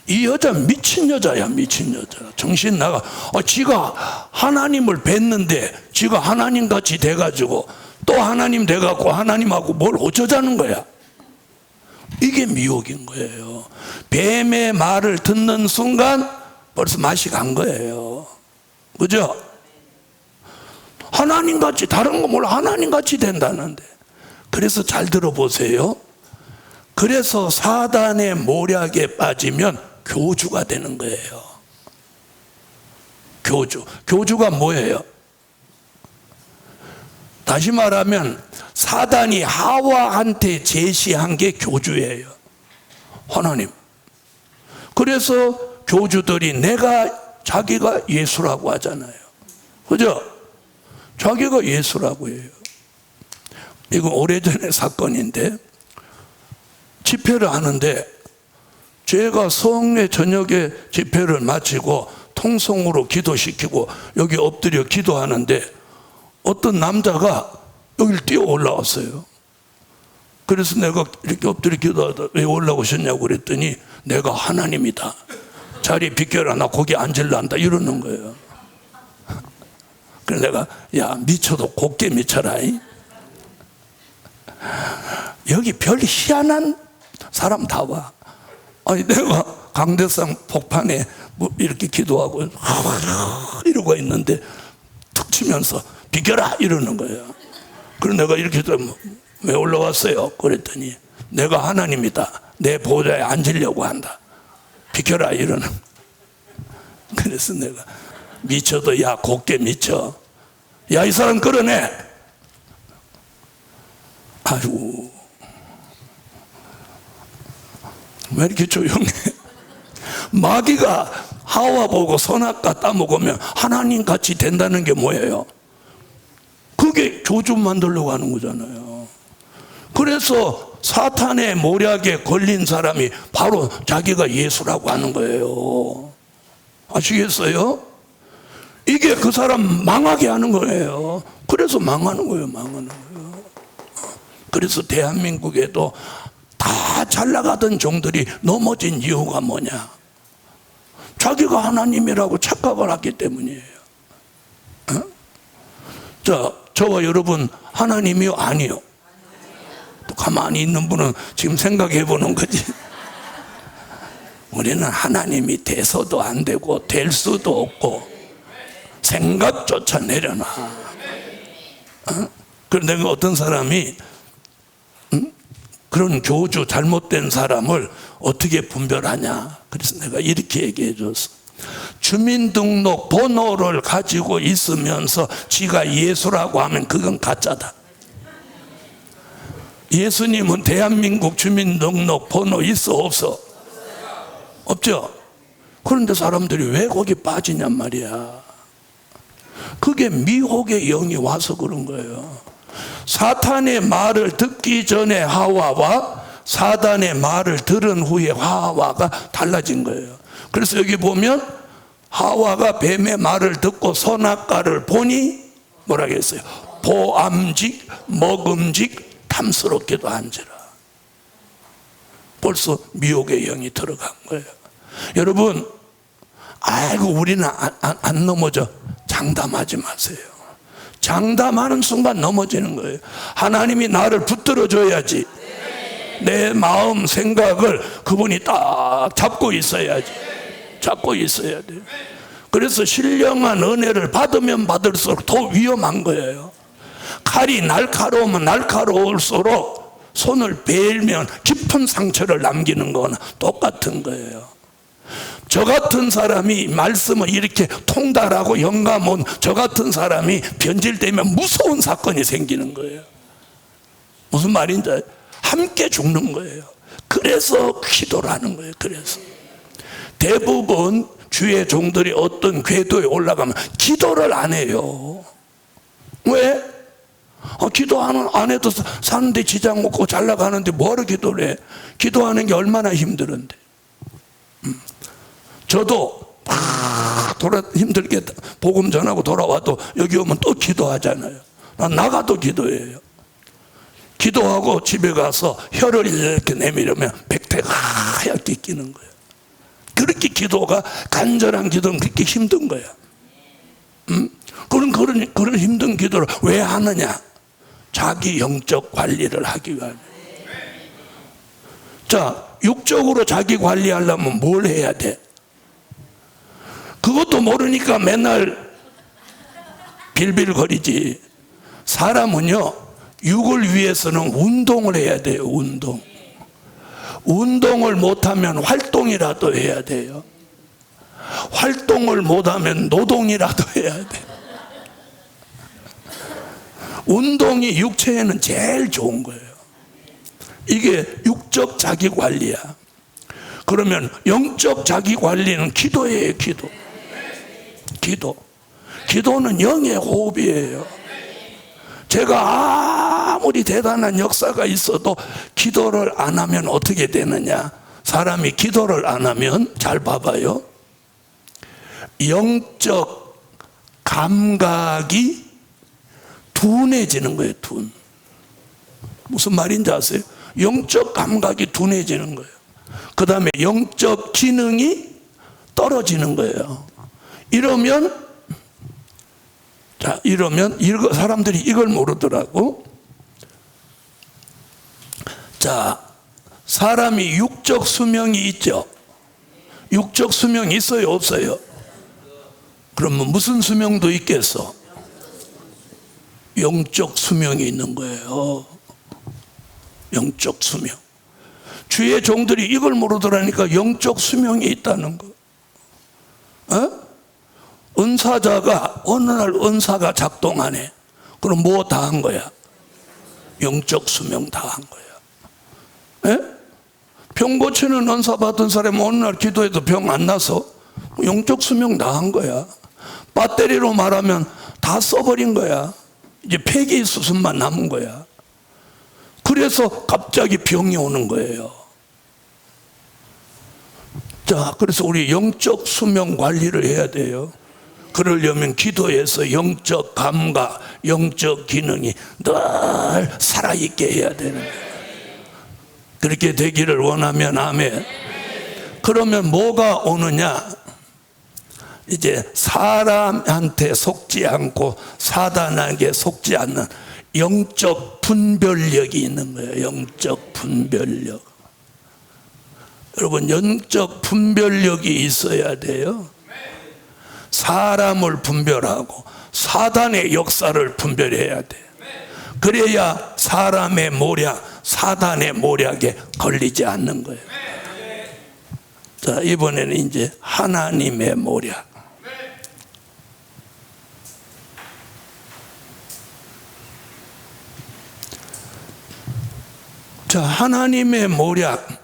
이 여자 미친 여자야. 미친 여자. 정신 나가. 지가 하나님을 뵀는데 지가 하나님같이 돼가지고 또 하나님 돼갖고 하나님하고 뭘 어쩌자는 거야. 이게 미혹인 거예요. 뱀의 말을 듣는 순간 벌써 맛이 간 거예요. 그죠? 하나님같이, 다른 거 몰라, 하나님같이 된다는데. 그래서 잘 들어보세요. 그래서 사단의 모략에 빠지면 교주가 되는 거예요. 교주가 뭐예요? 다시 말하면 사단이 하와한테 제시한 게 교주예요. 하나님. 그래서 교주들이 자기가 예수라고 하잖아요. 그죠? 자기가 예수라고 해요. 이건 오래전의 사건인데, 집회를 하는데 제가 성례 저녁에 집회를 마치고 통성으로 기도시키고 여기 엎드려 기도하는데 어떤 남자가 여기를 뛰어 올라왔어요. 그래서 내가 이렇게 엎드려 기도하다 왜 올라오셨냐고 그랬더니 내가 하나님이다, 자리 비켜라, 나 거기 앉을란다 이러는 거예요. 그래서 내가 야 미쳐도 곱게 미쳐라. 여기 별 희한한 사람 다 와. 아니 내가 강대상 폭판에 뭐 이렇게 기도하고 이러고 있는데 툭 치면서 비켜라 이러는 거예요. 그래서 내가 이렇게 왜 올라왔어요? 그랬더니 내가 하나님이다, 내 보좌에 앉으려고 한다, 비켜라 이러는. 그래서 내가 미쳐도 야 곱게 미쳐, 야 이 사람 끌어내. 아이고 왜 이렇게 조용해? 마귀가 하와 보고 선악과 따먹으면 하나님 같이 된다는 게 뭐예요? 그게 교주 만들려고 하는 거잖아요. 그래서 사탄의 모략에 걸린 사람이 바로 자기가 예수라고 하는 거예요. 아시겠어요? 이게 그 사람 망하게 하는 거예요. 그래서 망하는 거예요. 망하는 거예요. 그래서 대한민국에도 다 잘 나가던 종들이 넘어진 이유가 뭐냐? 자기가 하나님이라고 착각을 했기 때문이에요. 어? 자, 저와 여러분 하나님이요? 아니요? 또 가만히 있는 분은 지금 생각해 보는 거지. 우리는 하나님이 돼서도 안 되고 될 수도 없고 생각조차 내려놔. 어? 그런데 어떤 사람이 그런 교주 잘못된 사람을 어떻게 분별하냐? 그래서 내가 이렇게 얘기해 줬어. 주민등록 번호를 가지고 있으면서 지가 예수라고 하면 그건 가짜다. 예수님은 대한민국 주민등록 번호 있어 없어? 없죠? 그런데 사람들이 왜 거기 빠지냔 말이야. 그게 미혹의 영이 와서 그런 거예요. 사탄의 말을 듣기 전에 하와와 사단의 말을 들은 후에 하와가 달라진 거예요. 그래서 여기 보면 하와가 뱀의 말을 듣고 선악과를 보니 뭐라 했어요? 보암직 먹음직 탐스럽게도 앉으라. 벌써 미혹의 영이 들어간 거예요. 여러분, 아이고 우리는 안 넘어져. 장담하지 마세요. 장담하는 순간 넘어지는 거예요. 하나님이 나를 붙들어 줘야지. 내 마음 생각을 그분이 딱 잡고 있어야지. 잡고 있어야 돼요. 그래서 신령한 은혜를 받으면 받을수록 더 위험한 거예요. 칼이 날카로우면 날카로울수록 손을 베면 깊은 상처를 남기는 거나 똑같은 거예요. 저 같은 사람이 말씀을 이렇게 통달하고 영감 온 저 같은 사람이 변질되면 무서운 사건이 생기는 거예요. 무슨 말인지 함께 죽는 거예요. 그래서 기도를 하는 거예요. 그래서 대부분 주의 종들이 어떤 궤도에 올라가면 기도를 안 해요. 왜? 기도 안 해도 사는데 지장 없고 잘 나가는데 뭐하러 기도를 해? 기도하는 게 얼마나 힘들은데. 저도 힘들게 복음 전하고 돌아와도 여기 오면 또 기도하잖아요. 난 나가도 기도해요. 기도하고 집에 가서 혀를 이렇게 내밀으면 백태가 하얗게 끼는 거예요. 그렇게 기도가 간절한 기도는 그렇게 힘든 거예요. 그런 힘든 기도를 왜 하느냐? 자기 영적 관리를 하기 위하여. 자, 육적으로 자기 관리하려면 뭘 해야 돼? 그것도 모르니까 맨날 빌빌거리지. 사람은요, 육을 위해서는 운동을 해야 돼요. 운동을 못하면 활동이라도 해야 돼요. 활동을 못하면 노동이라도 해야 돼요. 운동이 육체에는 제일 좋은 거예요. 이게 육적 자기 관리야. 그러면 영적 자기 관리는 기도예요. 기도는 영의 호흡이에요. 제가 아무리 대단한 역사가 있어도 기도를 안 하면 어떻게 되느냐? 사람이 기도를 안 하면, 잘 봐봐요, 영적 감각이 둔해지는 거예요. 무슨 말인지 아세요? 영적 감각이 둔해지는 거예요. 그 다음에 영적 기능이 떨어지는 거예요. 이러면 사람들이 이걸 모르더라고. 자, 사람이 육적 수명이 있죠. 육적 수명이 있어요, 없어요? 그러면 무슨 수명도 있겠어? 영적 수명이 있는 거예요. 영적 수명. 주의 종들이 이걸 모르더라니까 영적 수명이 있다는 거. 은사자가 어느 날 은사가 작동하네. 그럼 뭐 다 한 거야? 영적 수명 다 한 거야. 병 고치는 은사 받은 사람은 어느 날 기도해도 병 안 나서 영적 수명 다 한 거야. 배터리로 말하면 다 써버린 거야. 이제 폐기 수순만 남은 거야. 그래서 갑자기 병이 오는 거예요. 자, 그래서 우리 영적 수명 관리를 해야 돼요. 그러려면 기도에서 영적 감각, 영적 기능이 늘 살아있게 해야 되는 거예요. 그렇게 되기를 원하면 아멘. 그러면 뭐가 오느냐? 이제 사람한테 속지 않고 사단에게 속지 않는 영적 분별력이 있는 거예요. 영적 분별력. 여러분, 영적 분별력이 있어야 돼요. 사람을 분별하고 사단의 역사를 분별해야 돼. 그래야 사람의 모략, 사단의 모략에 걸리지 않는 거예요. 자, 이번에는 이제 하나님의 모략. 자, 하나님의 모략.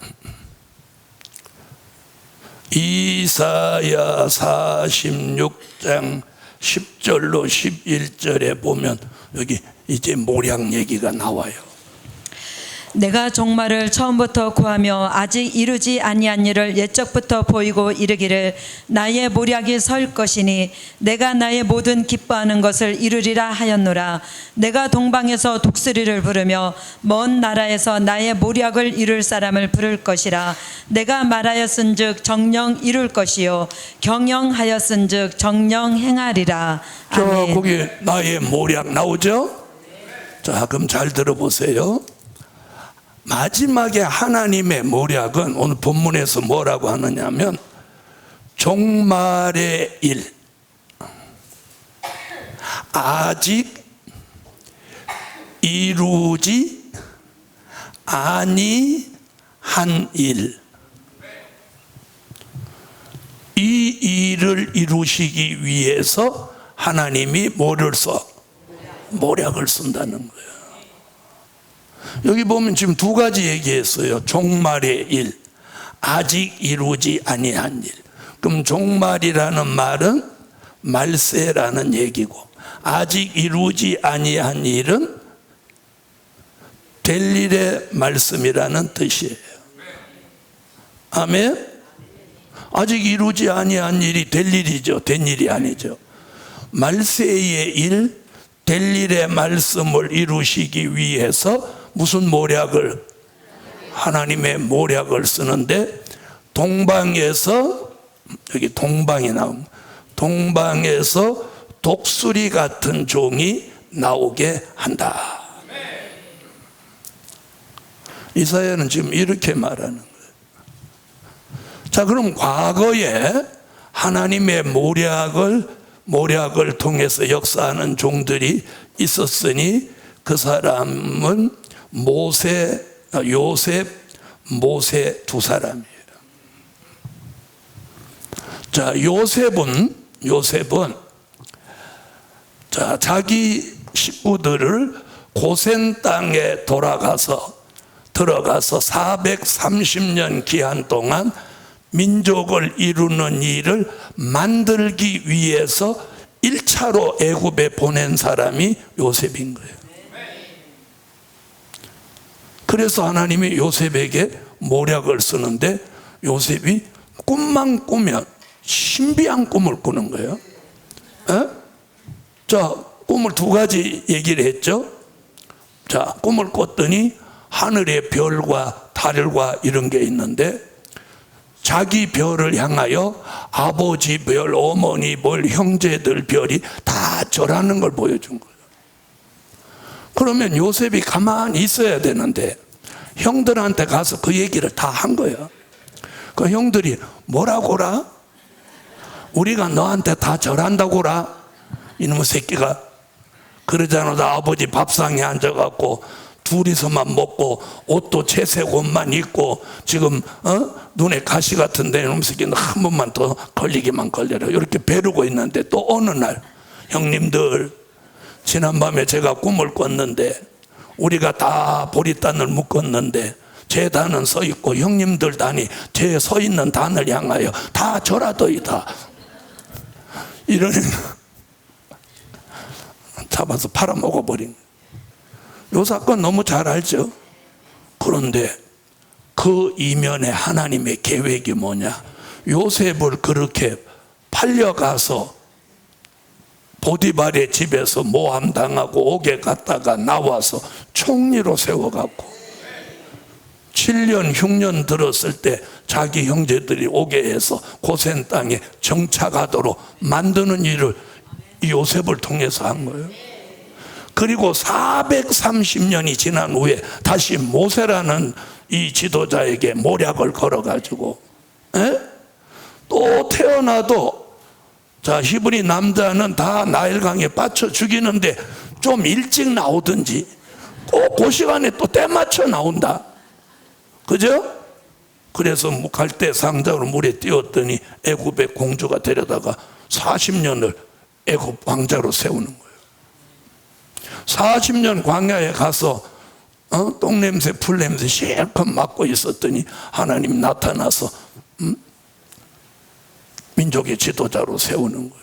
이사야 46장 10절로 11절에 보면 여기 이제 모략 얘기가 나와요. 내가 종말을 처음부터 구하며 아직 이루지 아니한 일을 옛적부터 보이고 이르기를 나의 모략이 설 것이니 내가 나의 모든 기뻐하는 것을 이루리라 하였노라. 내가 동방에서 독수리를 부르며 먼 나라에서 나의 모략을 이룰 사람을 부를 것이라. 내가 말하였은즉 정령 이룰 것이요 경영하였은즉 정령 행하리라. 자, 아멘. 거기 나의 모략 나오죠? 자, 그럼 잘 들어보세요. 마지막에 하나님의 모략은 오늘 본문에서 뭐라고 하느냐면 종말의 일, 아직 이루지 아니한 일, 이 일을 이루시기 위해서 하나님이 뭐를 써? 모략을 쓴다는 거예요. 여기 보면 지금 두 가지 얘기했어요. 종말의 일, 아직 이루지 아니한 일. 그럼 종말이라는 말은 말세라는 얘기고, 아직 이루지 아니한 일은 될 일의 말씀이라는 뜻이에요. 아멘? 아직 이루지 아니한 일이 될 일이죠. 된 일이 아니죠. 말세의 일, 될 일의 말씀을 이루시기 위해서 무슨 모략을? 하나님의 모략을 쓰는데, 동방에서, 여기 동방이 나옵니다. 동방에서 독수리 같은 종이 나오게 한다. 이사야는 지금 이렇게 말하는 거예요. 자, 그럼 과거에 하나님의 모략을 통해서 역사하는 종들이 있었으니 그 사람은 요셉, 모세 두 사람이에요. 자, 요셉은 자, 자기 식구들을 고센 땅에 들어가서 430년 기한 동안 민족을 이루는 일을 만들기 위해서 1차로 애굽에 보낸 사람이 요셉인 거예요. 그래서 하나님이 요셉에게 모략을 쓰는데 요셉이 꿈만 꾸면 신비한 꿈을 꾸는 거예요. 에? 자, 꿈을 두 가지 얘기를 했죠. 자, 꿈을 꿨더니 하늘에 별과 달과 이런 게 있는데 자기 별을 향하여 아버지 별, 어머니 별, 형제들 별이 다 절하는 걸 보여준 거예요. 그러면 요셉이 가만히 있어야 되는데 형들한테 가서 그 얘기를 다 한 거예요. 그 형들이 뭐라고라? 우리가 너한테 다 절한다고라? 이놈의 새끼가. 그러잖아. 아버지 밥상에 앉아갖고 둘이서만 먹고 옷도 채색 옷만 입고 지금 눈에 가시 같은데 이놈의 새끼는 한 번만 더 걸리기만 걸려라 이렇게 배르고 있는데 또 어느 날 형님들 지난밤에 제가 꿈을 꿨는데 우리가 다 보리단을 묶었는데 제 단은 서 있고 형님들 단이 제 서 있는 단을 향하여 다 절하더이다. 이런 잡아서 팔아먹어버린. 요 사건 너무 잘 알죠. 그런데 그 이면에 하나님의 계획이 뭐냐? 요셉을 그렇게 팔려가서 보디발의 집에서 모함당하고 옥에 갔다가 나와서 총리로 세워갖고 7년 흉년 들었을 때 자기 형제들이 오게 해서 고센 땅에 정착하도록 만드는 일을 이 요셉을 통해서 한 거예요. 그리고 430년이 지난 후에 다시 모세라는 이 지도자에게 모략을 걸어가지고 또 태어나도 자 히브리 남자는 다 나일강에 빠져 죽이는데 좀 일찍 나오든지 꼭 그 시간에 또 때 맞춰 나온다. 그죠? 그래서 갈대 상자로 물에 띄웠더니 애굽의 공주가 데려다가 40년을 애굽 왕자로 세우는 거예요. 40년 광야에 가서 똥냄새 풀냄새 실컷 맡고 있었더니 하나님 나타나서 민족의 지도자로 세우는 거예요.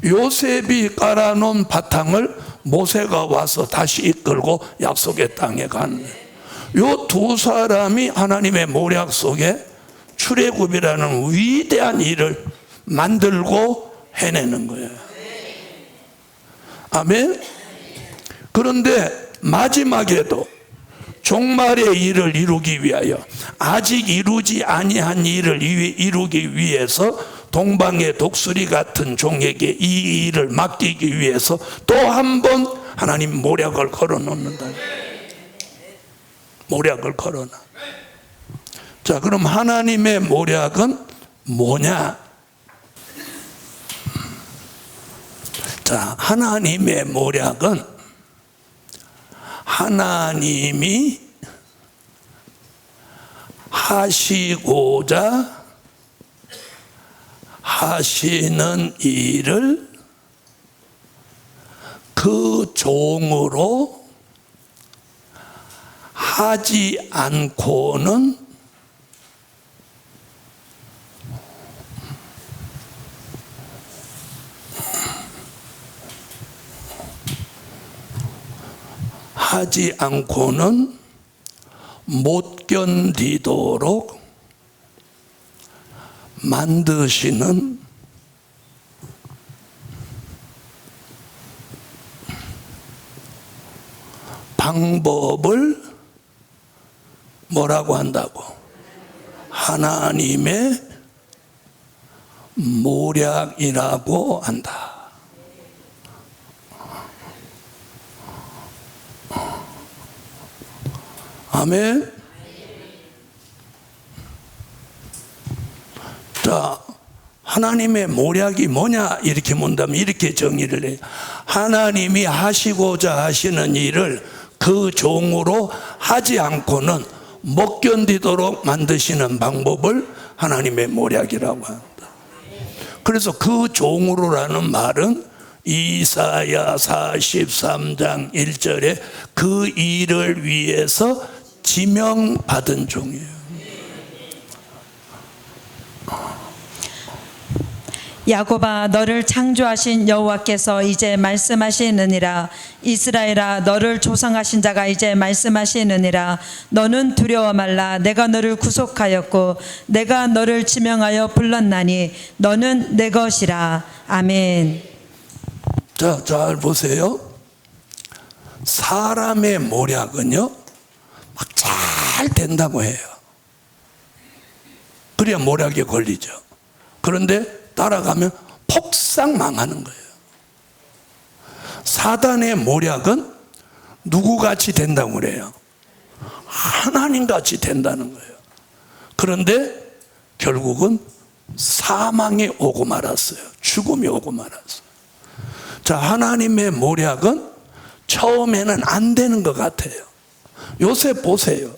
요셉이 깔아놓은 바탕을 모세가 와서 다시 이끌고 약속의 땅에 가는 거예요. 요 두 사람이 하나님의 모략 속에 출애굽이라는 위대한 일을 만들고 해내는 거예요. 아멘. 그런데 마지막에도 종말의 일을 이루기 위하여 아직 이루지 아니한 일을 이루기 위해서 동방의 독수리 같은 종에게 이 일을 맡기기 위해서 또 한 번 하나님 모략을 걸어놓는다. 모략을 걸어놔. 자, 그럼 하나님의 모략은 뭐냐? 자, 하나님의 모략은 하나님이 하시고자 하시는 일을 그 종으로 하지 않고는 못 견디도록 만드시는 방법을 뭐라고 한다고? 하나님의 모략이라고 한다. 아멘. 자, 하나님의 모략이 뭐냐 이렇게 묻다면 이렇게 정의를 해요. 하나님이 하시고자 하시는 일을 그 종으로 하지 않고는 못 견디도록 만드시는 방법을 하나님의 모략이라고 한다. 그래서 그 종으로라는 말은 이사야 43장 1절에 그 일을 위해서 지명받은 종이에요. 야곱아 너를 창조하신 여호와께서 이제 말씀하시느니라. 이스라엘아 너를 조성하신 자가 이제 말씀하시느니라. 너는 두려워 말라. 내가 너를 구속하였고 내가 너를 지명하여 불렀나니 너는 내 것이라. 아멘. 자, 잘 보세요. 사람의 모략은요 막 잘 된다고 해요. 그래야 모략에 걸리죠. 그런데 따라가면 폭삭 망하는 거예요. 사단의 모략은 누구같이 된다고 그래요? 하나님같이 된다는 거예요. 그런데 결국은 사망이 오고 말았어요. 죽음이 오고 말았어요. 자, 하나님의 모략은 처음에는 안 되는 것 같아요. 요새 보세요.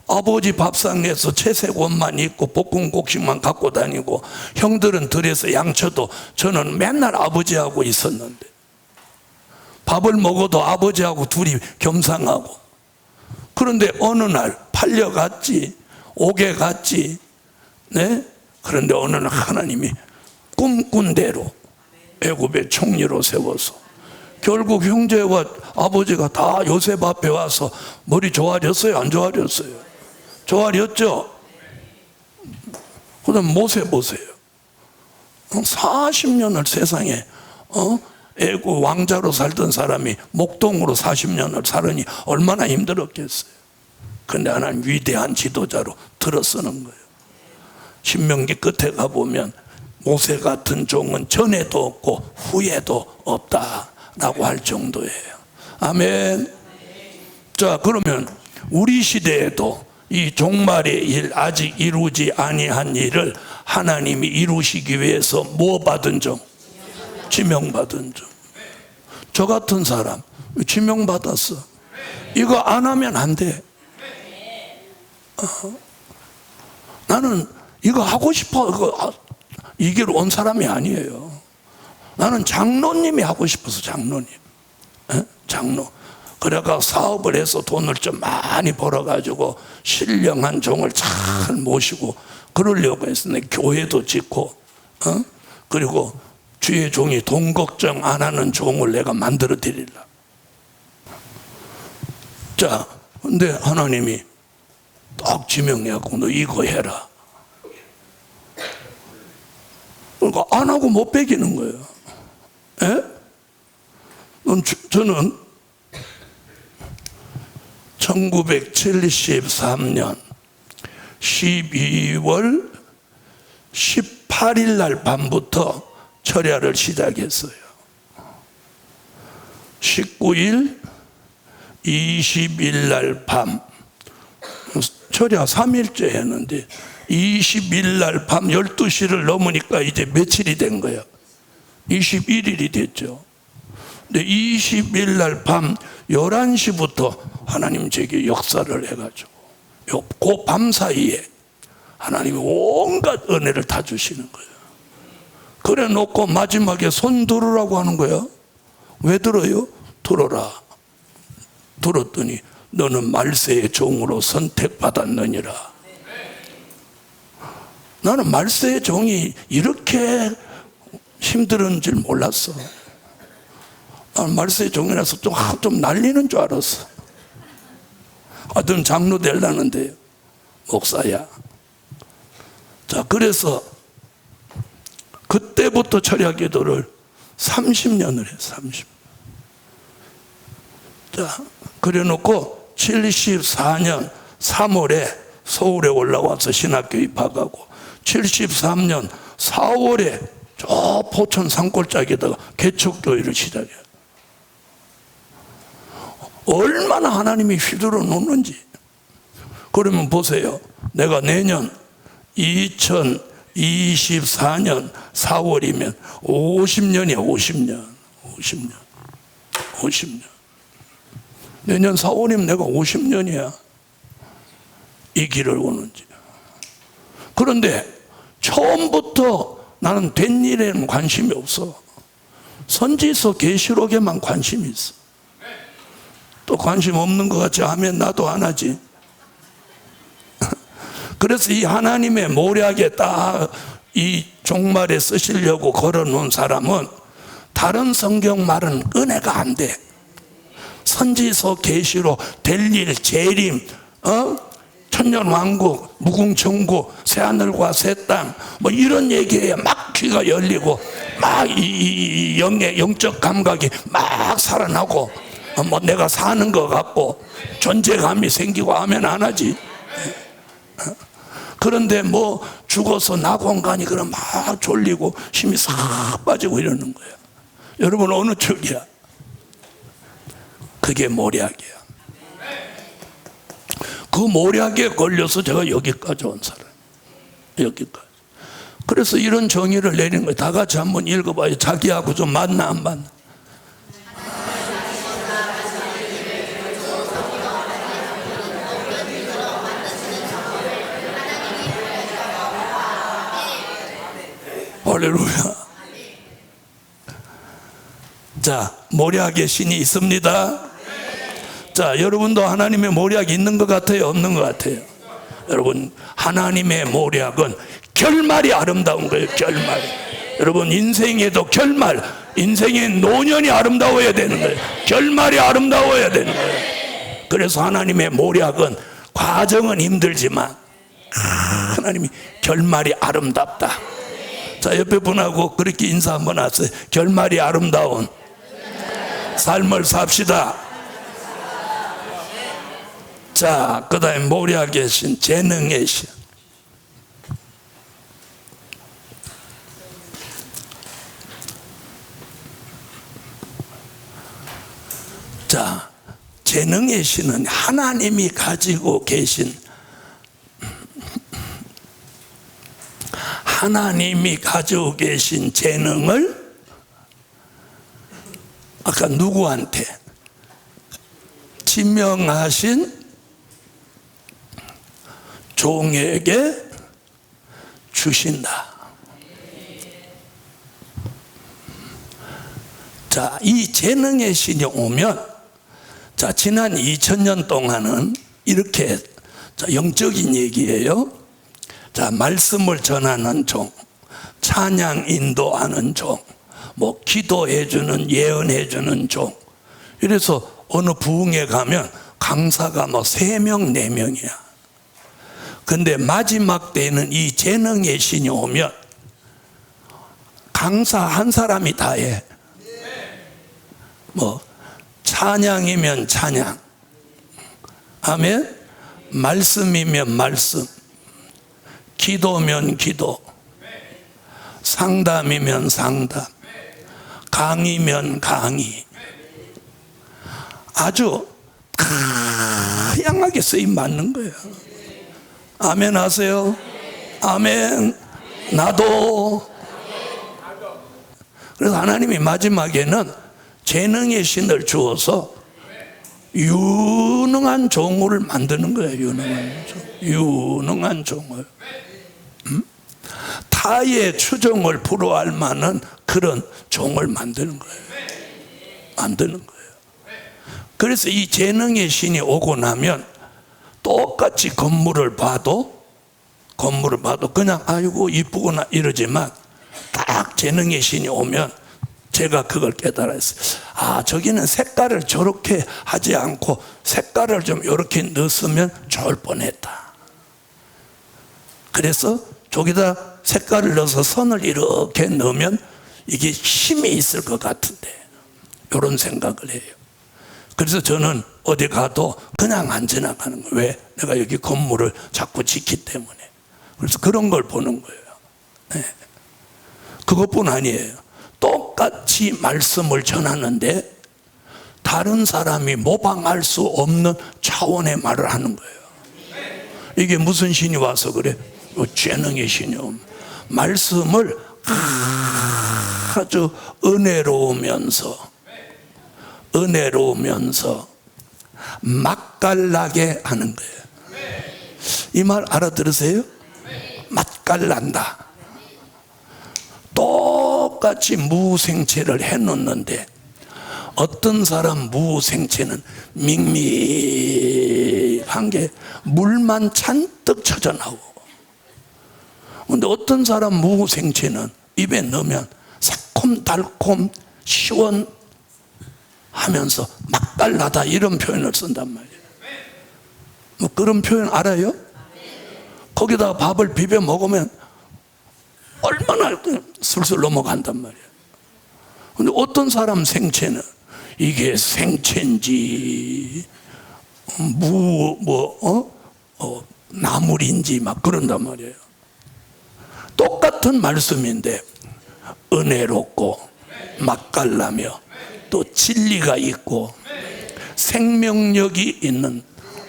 아버지 밥상에서 채색 옷만 입고 볶은 곡식만 갖고 다니고 형들은 들에서 양쳐도 저는 맨날 아버지하고 있었는데 밥을 먹어도 아버지하고 둘이 겸상하고 그런데 어느 날 팔려갔지 옥에 갔지 네? 그런데 어느 날 하나님이 꿈꾼 대로 애굽의 총리로 세워서 결국 형제와 아버지가 다 요셉 앞에 와서 머리 조아렸어요? 안 조아렸어요? 조아렸죠? 그 다음 모세 보세요. 40년을 세상에 애굽 왕자로 살던 사람이 목동으로 40년을 살으니 얼마나 힘들었겠어요. 그런데 하나님 위대한 지도자로 들어서는 거예요. 신명기 끝에 가보면 모세 같은 종은 전에도 없고 후에도 없다라고 할 정도예요. 아멘. 자, 그러면 우리 시대에도 이 종말의 일, 아직 이루지 아니한 일을 하나님이 이루시기 위해서 뭐 받은 종? 지명받은 종. 저 같은 사람 지명받았어. 이거 안 하면 안 돼. 나는 이거 하고 싶어. 이 길 온 사람이 아니에요. 나는 장로님이 하고 싶어서 장로님. 장로. 그래가 사업을 해서 돈을 좀 많이 벌어가지고 신령한 종을 잘 모시고 그러려고 했는데 교회도 짓고 그리고 주의 종이 돈 걱정 안 하는 종을 내가 만들어 드리려. 자, 근데 하나님이 딱 지명해갖고 너 이거 해라. 그러니까 안 하고 못 베기는 거예요. 예? 저는 1973년 12월 18일 날 밤부터 철야를 시작했어요. 19일, 20일 날 밤, 철야 3일째 했는데 20일 날 밤 12시를 넘으니까 이제 며칠이 된 거예요. 21일이 됐죠. 근데 20일 날 밤 11시부터 하나님 제게 역사를 해가지고 그 밤 사이에 하나님이 온갖 은혜를 다 주시는 거예요. 그래 놓고 마지막에 손 들으라고 하는 거예요. 왜 들어요? 들어라. 들었더니 너는 말세의 종으로 선택받았느니라. 나는 말세의 종이 이렇게 힘든 줄 몰랐어. 나는 말세의 종이라서 좀 날리는 줄 알았어. 넌 장로 되려는데 목사야. 자, 그래서 그때부터 철야 기도를 30년을 해. 30년. 자, 그래 놓고 74년 3월에 서울에 올라와서 신학교 입학하고 73년 4월에 저 포천 산골짜기에다가 개척교회를 시작해요. 얼마나 하나님이 휘두르 놓는지. 그러면 보세요. 내가 내년 2024년 4월이면 50년이야. 50년. 내년 4월이면 내가 50년이야. 이 길을 오는지. 그런데 처음부터 나는 된 일에는 관심이 없어. 선지서 계시록에만 관심이 있어. 또 관심 없는 것 같이 하면 나도 안 하지. 그래서 이 하나님의 모략에 딱 이 종말에 쓰시려고 걸어놓은 사람은 다른 성경 말은 은혜가 안 돼. 선지서, 계시록, 될 일, 재림, 천년왕국, 무궁천국, 새하늘과 새 땅, 뭐 이런 얘기에 막 귀가 열리고 막 이 영적 감각이 막 살아나고 뭐 내가 사는 것 같고 존재감이 생기고 하면 안 하지. 그런데 뭐 죽어서 낙원가니 그럼 막 졸리고 힘이 싹 빠지고 이러는 거예요. 여러분 어느 쪽이야? 그게 모략이야. 그 모략에 걸려서 제가 여기까지 온 사람. 여기까지. 그래서 이런 정의를 내린 거예요. 다 같이 한번 읽어봐요. 자기하고 좀 맞나 안 맞나? 할렐루야. 자, 모략의 신이 있습니다. 자, 여러분도 하나님의 모략이 있는 것 같아요? 없는 것 같아요? 여러분, 하나님의 모략은 결말이 아름다운 거예요. 결말. 여러분, 인생에도 결말, 인생의 노년이 아름다워야 되는 거예요. 결말이 아름다워야 되는 거예요. 그래서 하나님의 모략은 과정은 힘들지만 하나님이 결말이 아름답다. 자, 옆에 분하고 그렇게 인사 한번 하세요. 결말이 아름다운 삶을 삽시다. 자, 그 다음에 모략의 신, 재능의 신. 자, 재능의 신은 하나님이 가지고 계신, 하나님이 가지고 계신 재능을 아까 누구한테 지명하신 종에게 주신다. 자, 이 재능의 신이 오면, 자, 지난 2000년 동안은 이렇게, 자, 영적인 얘기예요. 자, 말씀을 전하는 종, 찬양 인도하는 종, 뭐 기도해주는, 예언해주는 종. 이래서 어느 부흥에 가면 강사가 뭐 3명, 4명이야. 근데 마지막 때에는 이 재능의 신이 오면 강사 한 사람이 다 해. 뭐 찬양이면 찬양, 아멘. 말씀이면 말씀, 기도면 기도, 상담이면 상담, 강의면 강의. 아주 다양하게 쓰임 받는 거예요. 아멘 하세요. 아멘. 나도. 그래서 하나님이 마지막에는 재능의 신을 주어서 유능한 종을 만드는 거예요. 유능한 종을. 타의 추종을 불허할 만한 그런 종을 만드는 거예요. 만드는 거예요. 그래서 이 재능의 신이 오고 나면 똑같이 건물을 봐도 그냥 아이고 이쁘구나 이러지만, 딱 재능의 신이 오면 제가 그걸 깨달았어요. 아, 저기는 색깔을 저렇게 하지 않고 색깔을 좀 이렇게 넣었으면 좋을 뻔했다. 그래서 저기다 색깔을 넣어서 선을 이렇게 넣으면 이게 힘이 있을 것 같은데, 이런 생각을 해요. 그래서 저는 어디 가도 그냥 안 지나가는 거예요. 왜? 내가 여기 건물을 자꾸 짓기 때문에. 그래서 그런 걸 보는 거예요. 네. 그것뿐 아니에요. 똑같이 말씀을 전하는데 다른 사람이 모방할 수 없는 차원의 말을 하는 거예요. 이게 무슨 신이 와서 그래? 재능의 신이 오면 말씀을 아주 은혜로우면서 맛깔나게 하는 거예요. 이 말 알아들으세요? 맛깔난다. 똑같이 무생채를 해놓는데 어떤 사람 무생채는 밍밍한 게 물만 잔뜩 쳐져 나오고, 근데 어떤 사람 무 생채는 입에 넣으면 새콤달콤 시원하면서 맛깔나다 이런 표현을 쓴단 말이에요. 뭐 그런 표현 알아요? 거기다가 밥을 비벼 먹으면 얼마나 술술 넘어간단 말이에요. 근데 어떤 사람 생채는 이게 생채인지 나물인지 막 그런단 말이에요. 똑같은 말씀인데 은혜롭고 맛깔나며 또 진리가 있고 생명력이 있는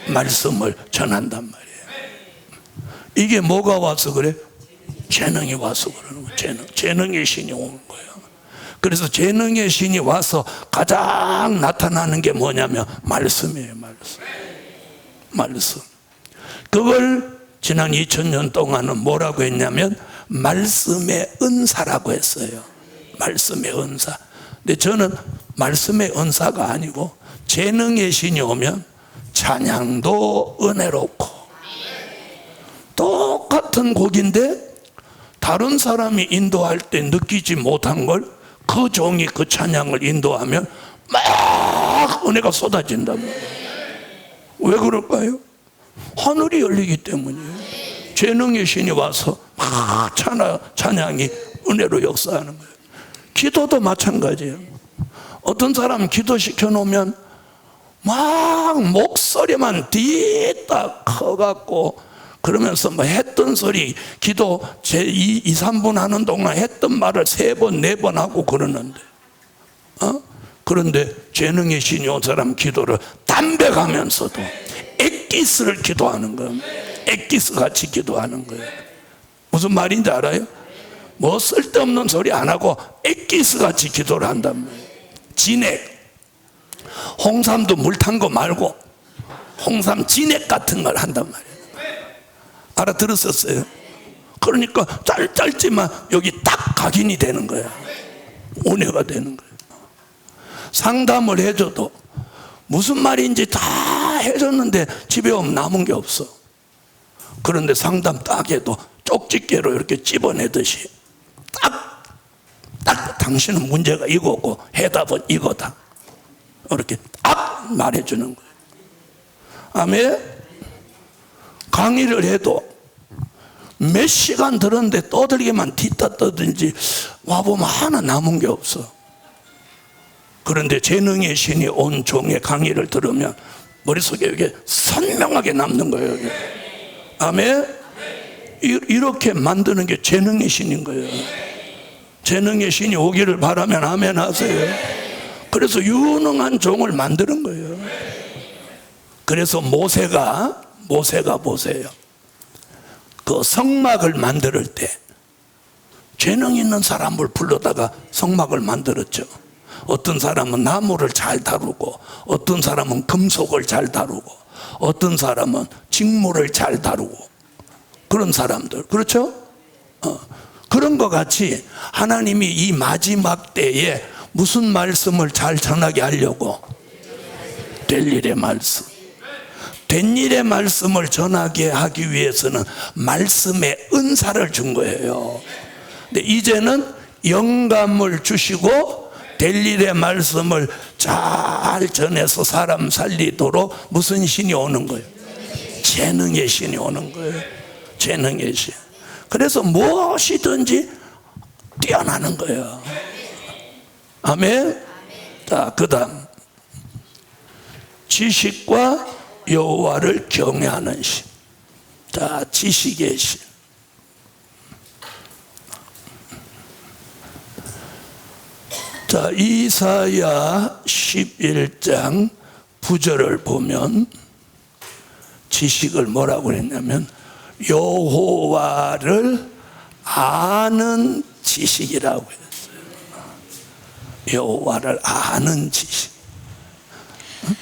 말씀을 전한단 말이에요. 이게 뭐가 와서 그래? 재능이 와서 그러는 거예요. 재능의 신이 오는 거예요. 그래서 재능의 신이 와서 가장 나타나는 게 뭐냐면 말씀이에요. 말씀. 그걸 지난 2000년 동안은 뭐라고 했냐면 말씀의 은사라고 했어요. 말씀의 은사. 근데 저는 말씀의 은사가 아니고 재능의 신이 오면 찬양도 은혜롭고, 똑같은 곡인데 다른 사람이 인도할 때 느끼지 못한 걸 그 종이 그 찬양을 인도하면 막 은혜가 쏟아진다고. 왜 그럴까요? 하늘이 열리기 때문이에요. 재능의 신이 와서 막 찬양이 은혜로 역사하는 거예요. 기도도 마찬가지예요. 어떤 사람 기도시켜 놓으면 막 목소리만 뒤딱 커갖고 그러면서 뭐 했던 소리, 기도 2, 3분 하는 동안 했던 말을 3번, 4번 하고 그러는데, 그런데 재능의 신이 온 사람 기도를 담백하면서도 엑기스를 기도하는 거예요. 엑기스 같이 기도하는 거예요. 무슨 말인지 알아요? 뭐 쓸데없는 소리 안 하고 엑기스 같이 기도를 한단 말이에요. 진액, 홍삼도 물 탄 거 말고 홍삼 진액 같은 걸 한단 말이에요. 알아들었었어요? 그러니까 짧지만 여기 딱 각인이 되는 거야. 은혜가 되는 거예요. 상담을 해줘도 무슨 말인지 다 해줬는데 집에 오면 남은 게 없어. 그런데 상담 딱 해도 쪽집게로 이렇게 찝어내듯이 딱 당신은 문제가 이거고 해답은 이거다, 이렇게 딱 말해주는 거예요. 아멘. 강의를 해도 몇 시간 들었는데 떠들기만 뒤따 떠든지 와보면 하나 남은 게 없어. 그런데 재능의 신이 온 종의 강의를 들으면 머릿속에 이게 선명하게 남는 거예요. 이게. 아멘. 이렇게 만드는 게 재능의 신인 거예요. 재능의 신이 오기를 바라면 아멘 하세요. 그래서 유능한 종을 만드는 거예요. 그래서 모세가 보세요. 그 성막을 만들 때 재능 있는 사람을 불러다가 성막을 만들었죠. 어떤 사람은 나무를 잘 다루고, 어떤 사람은 금속을 잘 다루고, 어떤 사람은 직물을 잘 다루고, 그런 사람들, 그렇죠? 그런 것 같이 하나님이 이 마지막 때에 무슨 말씀을 잘 전하게 하려고? 될 일의 말씀. 된 일의 말씀을 전하게 하기 위해서는 말씀의 은사를 준 거예요. 근데 이제는 영감을 주시고 될 일의 말씀을 잘 전해서 사람 살리도록 무슨 신이 오는 거예요? 재능의 신이 오는 거예요. 재능의 신. 그래서 무엇이든지 뛰어나는 거예요. 아멘. 자, 그 다음 지식과 여호와를 경외하는 신. 자, 지식의 신. 자, 이사야 11장 9절을 보면 지식을 뭐라고 했냐면 여호와를 아는 지식이라고 했어요. 여호와를 아는 지식.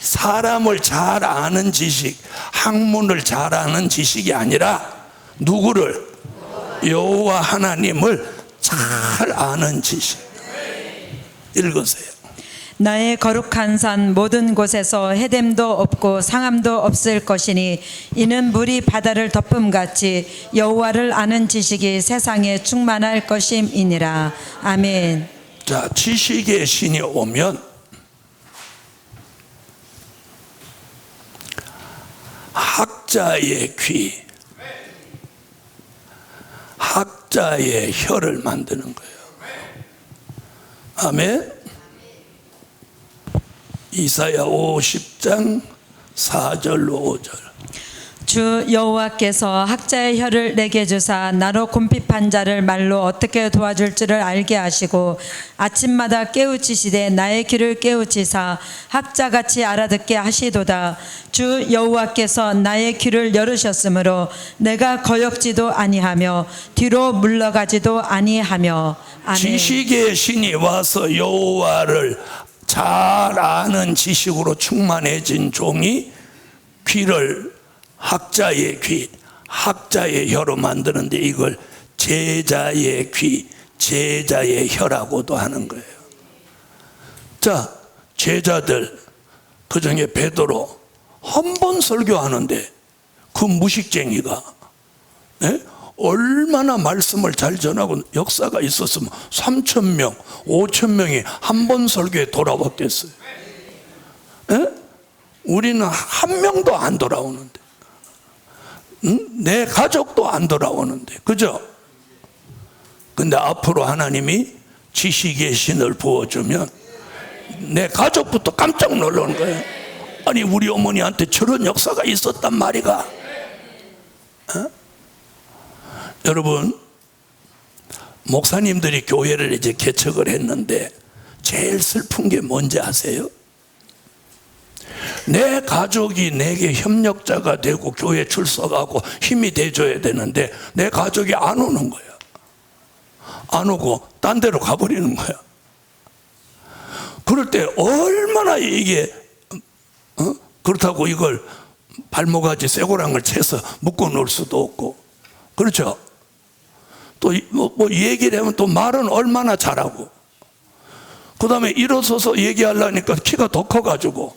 사람을 잘 아는 지식, 학문을 잘 아는 지식이 아니라 누구를? 여호와 하나님을 잘 아는 지식. 읽으세요. 나의 거룩한 산 모든 곳에서 해됨도 없고 상함도 없을 것이니 이는 물이 바다를 덮음같이 여호와를 아는 지식이 세상에 충만할 것임이니라. 아멘. 자, 지식의 신이 오면 학자의 귀, 학자의 혀를 만드는 거예요. 아멘. 이사야 50장 4절로 5절. 주 여호와께서 학자의 혀를 내게 주사 나로 궁핍한 자를 말로 어떻게 도와줄지를 알게 하시고 아침마다 깨우치시되 나의 귀를 깨우치사 학자같이 알아듣게 하시도다. 주 여호와께서 나의 귀를 열으셨으므로 내가 거역지도 아니하며 뒤로 물러가지도 아니하며. 아멘. 지식의 신이 와서 여호와를 잘 아는 지식으로 충만해진 종이 귀를 학자의 귀, 학자의 혀로 만드는데 이걸 제자의 귀, 제자의 혀라고도 하는 거예요. 자, 제자들 그중에 베드로 한 번 설교하는데 그 무식쟁이가 얼마나 말씀을 잘 전하고 역사가 있었으면 3,000명, 5,000명이 한 번 설교에 돌아왔겠어요. 우리는 한 명도 안 돌아오는데, 내 가족도 안 돌아오는데, 그죠? 근데 앞으로 하나님이 지식의 신을 부어주면 내 가족부터 깜짝 놀라는 거예요. 아니, 우리 어머니한테 저런 역사가 있었단 말이가. 여러분, 목사님들이 교회를 이제 개척을 했는데 제일 슬픈 게 뭔지 아세요? 내 가족이 내게 협력자가 되고 교회 출석하고 힘이 돼줘야 되는데 내 가족이 안 오는 거야. 안 오고 딴 데로 가버리는 거야. 그럴 때 얼마나 이게 그렇다고 이걸 발목아지 쇠고랑을 채서 묶어 놓을 수도 없고, 그렇죠? 또 뭐 얘기를 하면 또 말은 얼마나 잘하고, 그 다음에 일어서서 얘기하려니까 키가 더 커가지고,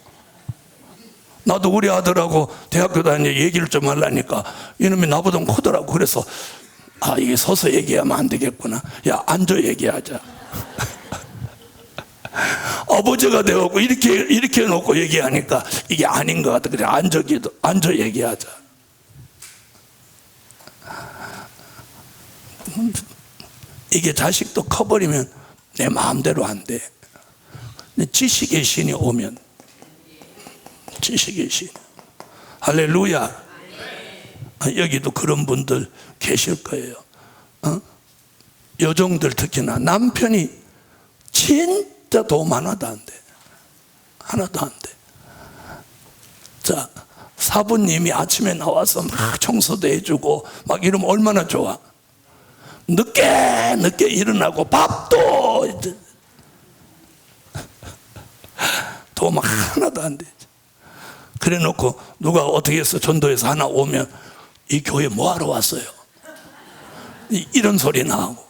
나도 우리 아들하고 대학교 다니는 얘기를 좀 하려니까 이놈이 나보다 크더라고. 그래서 이게 서서 얘기하면 안 되겠구나. 야, 앉아 얘기하자. 아버지가 되어갖고 이렇게 해놓고 얘기하니까 이게 아닌 것 같아. 그래, 앉아 얘기하자. 이게 자식도 커버리면 내 마음대로 안 돼. 근데 지식의 신이 오면, 지식의 신, 할렐루야. 여기도 그런 분들 계실 거예요. 여종들 특히나 남편이 진짜 도움 하나도 안 돼. 하나도 안 돼. 자, 사부님이 아침에 나와서 막 청소도 해주고 막 이러면 얼마나 좋아. 늦게 일어나고 밥도 도움 하나도 안 돼. 그래 놓고 누가 어떻게 해서 전도해서 하나 오면 이 교회 뭐하러 왔어요? 이런 소리 나오고.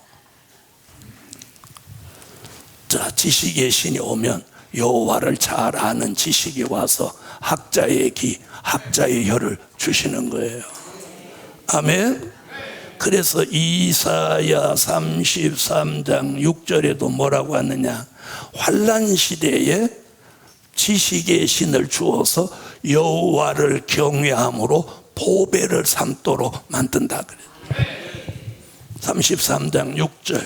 자, 지식의 신이 오면 여호와를 잘 아는 지식이 와서 학자의 귀, 학자의 혀를 주시는 거예요. 아멘. 그래서 이사야 33장 6절에도 뭐라고 하느냐, 환난 시대에 지식의 신을 주어서 여호와를 경외함으로 보배를 삼도록 만든다 그래요. 33장 6절.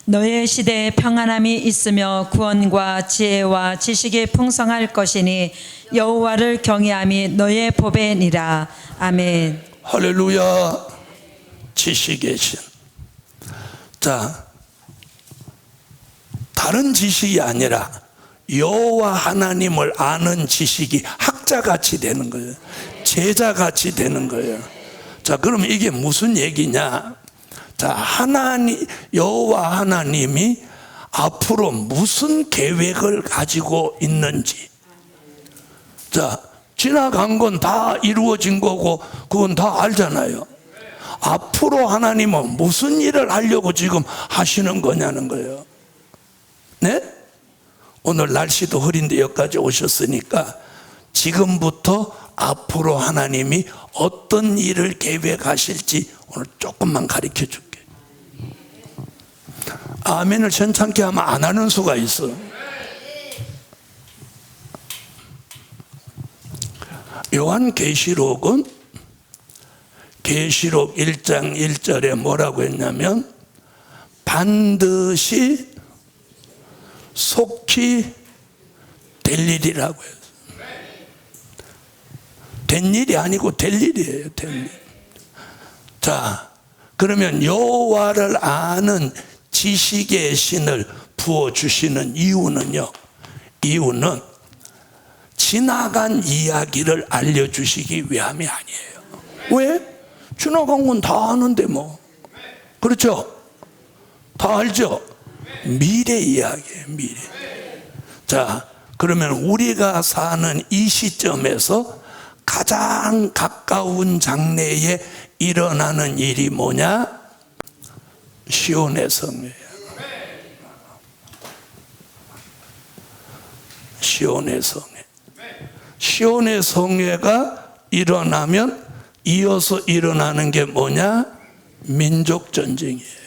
너의 시대에 평안함이 있으며 구원과 지혜와 지식이 풍성할 것이니 여호와를 경외함이 너의 보배니라. 아멘. 할렐루야. 지식의 신. 자, 다른 지식이 아니라 여호와 하나님을 아는 지식이 학자같이 되는 거예요. 제자같이 되는 거예요. 자, 그럼 이게 무슨 얘기냐? 자, 여호와 하나님이 앞으로 무슨 계획을 가지고 있는지. 자, 지나간 건 다 이루어진 거고 그건 다 알잖아요. 앞으로 하나님은 무슨 일을 하려고 지금 하시는 거냐는 거예요. 네? 오늘 날씨도 흐린데 여기까지 오셨으니까 지금부터 앞으로 하나님이 어떤 일을 계획하실지 오늘 조금만 가르쳐 줄게. 아멘을 현찮게 하면 안 하는 수가 있어. 요한계시록은 계시록 1장 1절에 뭐라고 했냐면 반드시 속히 될 일이라고 해요. 된 일이 아니고 될 일이에요. 될 일. 자, 그러면 여호와를 아는 지식의 신을 부어주시는 이유는요, 이유는 지나간 이야기를 알려주시기 위함이 아니에요. 왜? 지나간 건 다 아는데 뭐. 그렇죠? 다 알죠? 미래 이야기예요. 미래. 자, 그러면 우리가 사는 이 시점에서 가장 가까운 장래에 일어나는 일이 뭐냐? 시온의 성회예요. 시온의 성회. 시온의 성회가 일어나면 이어서 일어나는 게 뭐냐? 민족 전쟁이에요.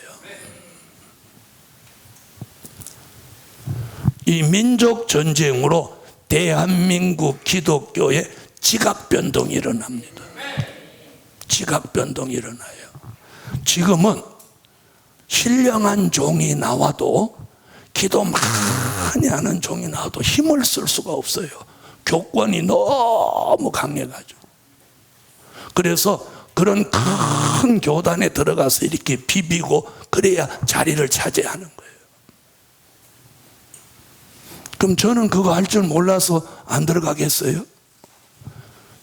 이 민족 전쟁으로 대한민국 기독교의 지각 변동이 일어납니다. 지각 변동이 일어나요. 지금은 신령한 종이 나와도, 기도 많이 하는 종이 나와도 힘을 쓸 수가 없어요. 교권이 너무 강해가지고. 그래서 그런 큰 교단에 들어가서 이렇게 비비고 그래야 자리를 차지하는 거예요. 그럼 저는 그거 할 줄 몰라서 안 들어가겠어요?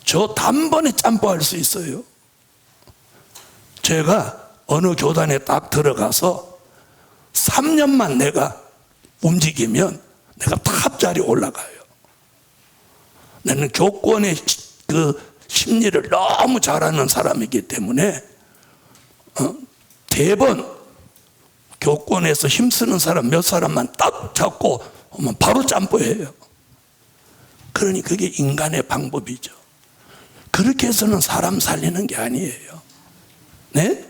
저 단번에 짬뽕할 수 있어요. 제가 어느 교단에 딱 들어가서 3년만 내가 움직이면 내가 탑자리에 올라가요. 나는 교권의 그 심리를 너무 잘하는 사람이기 때문에 대번 교권에서 힘쓰는 사람 몇 사람만 딱 잡고 오면 바로 짬뽕해요. 그러니 그게 인간의 방법이죠. 그렇게 해서는 사람 살리는 게 아니에요. 네?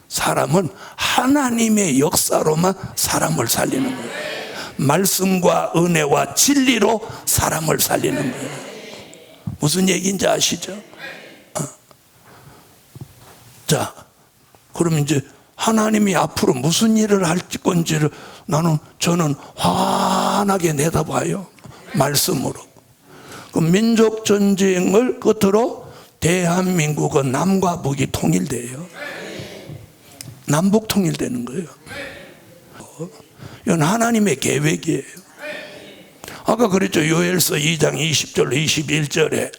사람은 하나님의 역사로만 사람을 살리는 거예요. 말씀과 은혜와 진리로 사람을 살리는 거예요. 무슨 얘기인지 아시죠? 자, 그럼 이제 하나님이 앞으로 무슨 일을 할 건지를 저는 환하게 내다봐요. 말씀으로. 그 민족 전쟁을 끝으로 대한민국은 남과 북이 통일돼요. 남북 통일되는 거예요. 이건 하나님의 계획이에요. 아까 그랬죠. 요엘서 2장 20절 21절에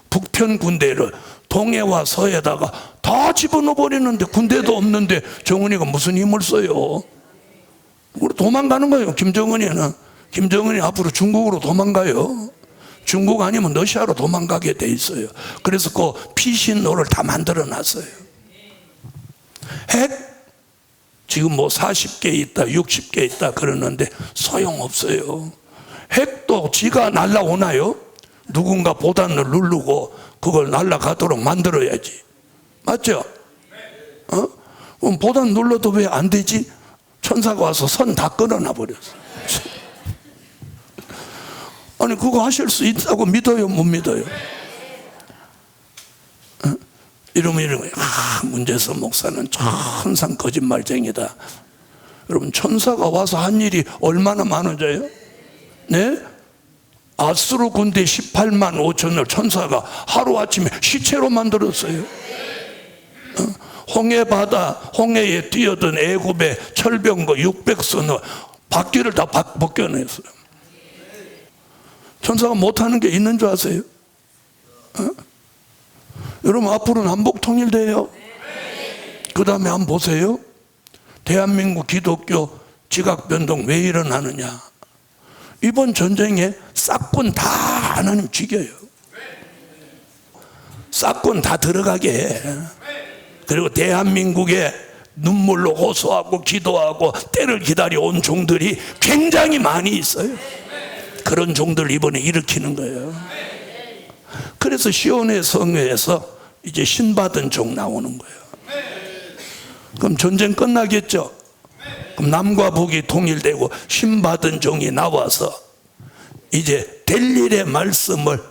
북편 군대를 동해와 서해다가 다 집어넣어 버리는데 군대도 없는데 정은이가 무슨 힘을 써요? 우리 도망가는 거예요. 김정은이 앞으로 중국으로 도망가요. 중국 아니면 러시아로 도망가게 돼 있어요. 그래서 그 피신로를 다 만들어 놨어요. 핵 지금 뭐 40개 있다 60개 있다 그러는데 소용없어요. 핵도 지가 날라오나요? 누군가 보단을 누르고 그걸 날아가도록 만들어야지. 맞죠? 그럼 보단 눌러도 왜 안 되지? 천사가 와서 선 다 끊어놔 버렸어. 아니 그거 하실 수 있다고 믿어요? 못 믿어요? 이러면 문재선 목사는 항상 거짓말쟁이다. 여러분 천사가 와서 한 일이 얼마나 많아져요? 네? 아수르 군대 18만 5천을 천사가 하루아침에 시체로 만들었어요. 홍해바다 홍해에 뛰어든 애굽의 철병거 600선을 바퀴를 다 벗겨냈어요. 천사가 못하는 게 있는 줄 아세요? 여러분 앞으로 남북 통일돼요. 그 다음에 한번 보세요. 대한민국 기독교 지각변동 왜 일어나느냐? 이번 전쟁에 싹군 다 하나님 죽여요. 싹군 다 들어가게 해. 그리고 대한민국에 눈물로 호소하고 기도하고 때를 기다려 온 종들이 굉장히 많이 있어요. 그런 종들 이번에 일으키는 거예요. 그래서 시온의 성회에서 이제 신받은 종 나오는 거예요. 그럼 전쟁 끝나겠죠? 그럼 남과 북이 통일되고 신받은 종이 나와서 이제 될 일의 말씀을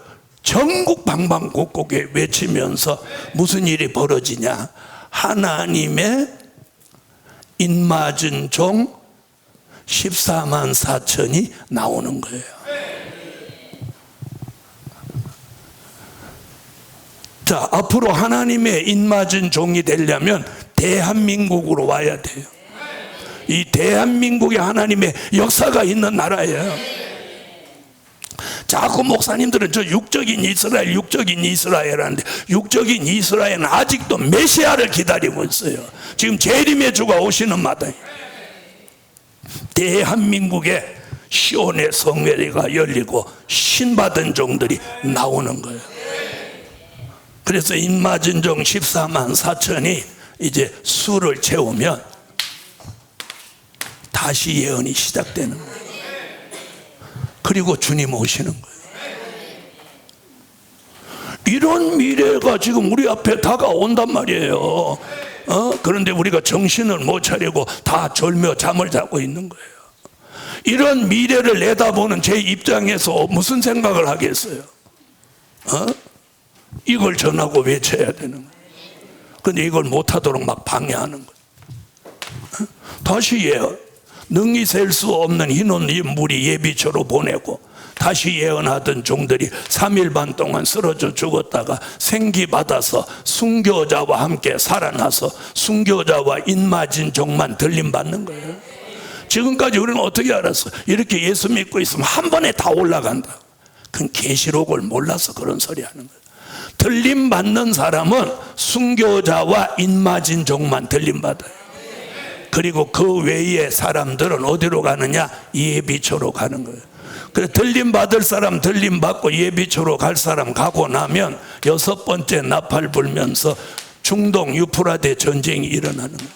전국 방방곡곡에 외치면서 무슨 일이 벌어지냐? 하나님의 인맞은 종 14만 4천이 나오는 거예요. 자, 앞으로 하나님의 인맞은 종이 되려면 대한민국으로 와야 돼요. 이 대한민국에 하나님의 역사가 있는 나라예요. 자꾸 목사님들은 저 육적인 이스라엘 하는데, 육적인 이스라엘은 아직도 메시아를 기다리고 있어요. 지금 재림의 주가 오시는 마당에 대한민국에 시온의 성회가 열리고 신받은 종들이 나오는 거예요. 그래서 인맞은 종 14만 4천이 이제 수를 채우면 다시 예언이 시작되는 거예요. 그리고 주님 오시는 거예요. 이런 미래가 지금 우리 앞에 다가온단 말이에요. 그런데 우리가 정신을 못 차리고 다 졸며 잠을 자고 있는 거예요. 이런 미래를 내다보는 제 입장에서 무슨 생각을 하겠어요? 이걸 전하고 외쳐야 되는 거예요. 근데 이걸 못하도록 막 방해하는 거예요. 다시 예언, 능히 셀 수 없는 흰옷 물이 예비처로 보내고, 다시 예언하던 종들이 3일 반 동안 쓰러져 죽었다가 생기받아서 순교자와 함께 살아나서 순교자와 인맞은 종만 들림받는 거예요. 지금까지 우리는 어떻게 알았어? 이렇게 예수 믿고 있으면 한 번에 다 올라간다. 그건 계시록을 몰라서 그런 소리 하는 거예요. 들림받는 사람은 순교자와 인맞은 종만 들림받아요. 그리고 그 외의 사람들은 어디로 가느냐? 예비처로 가는 거예요. 그래, 들림받을 사람 들림받고 예비처로 갈 사람 가고 나면 6번째 나팔 불면서 중동 유프라데 전쟁이 일어나는 거예요.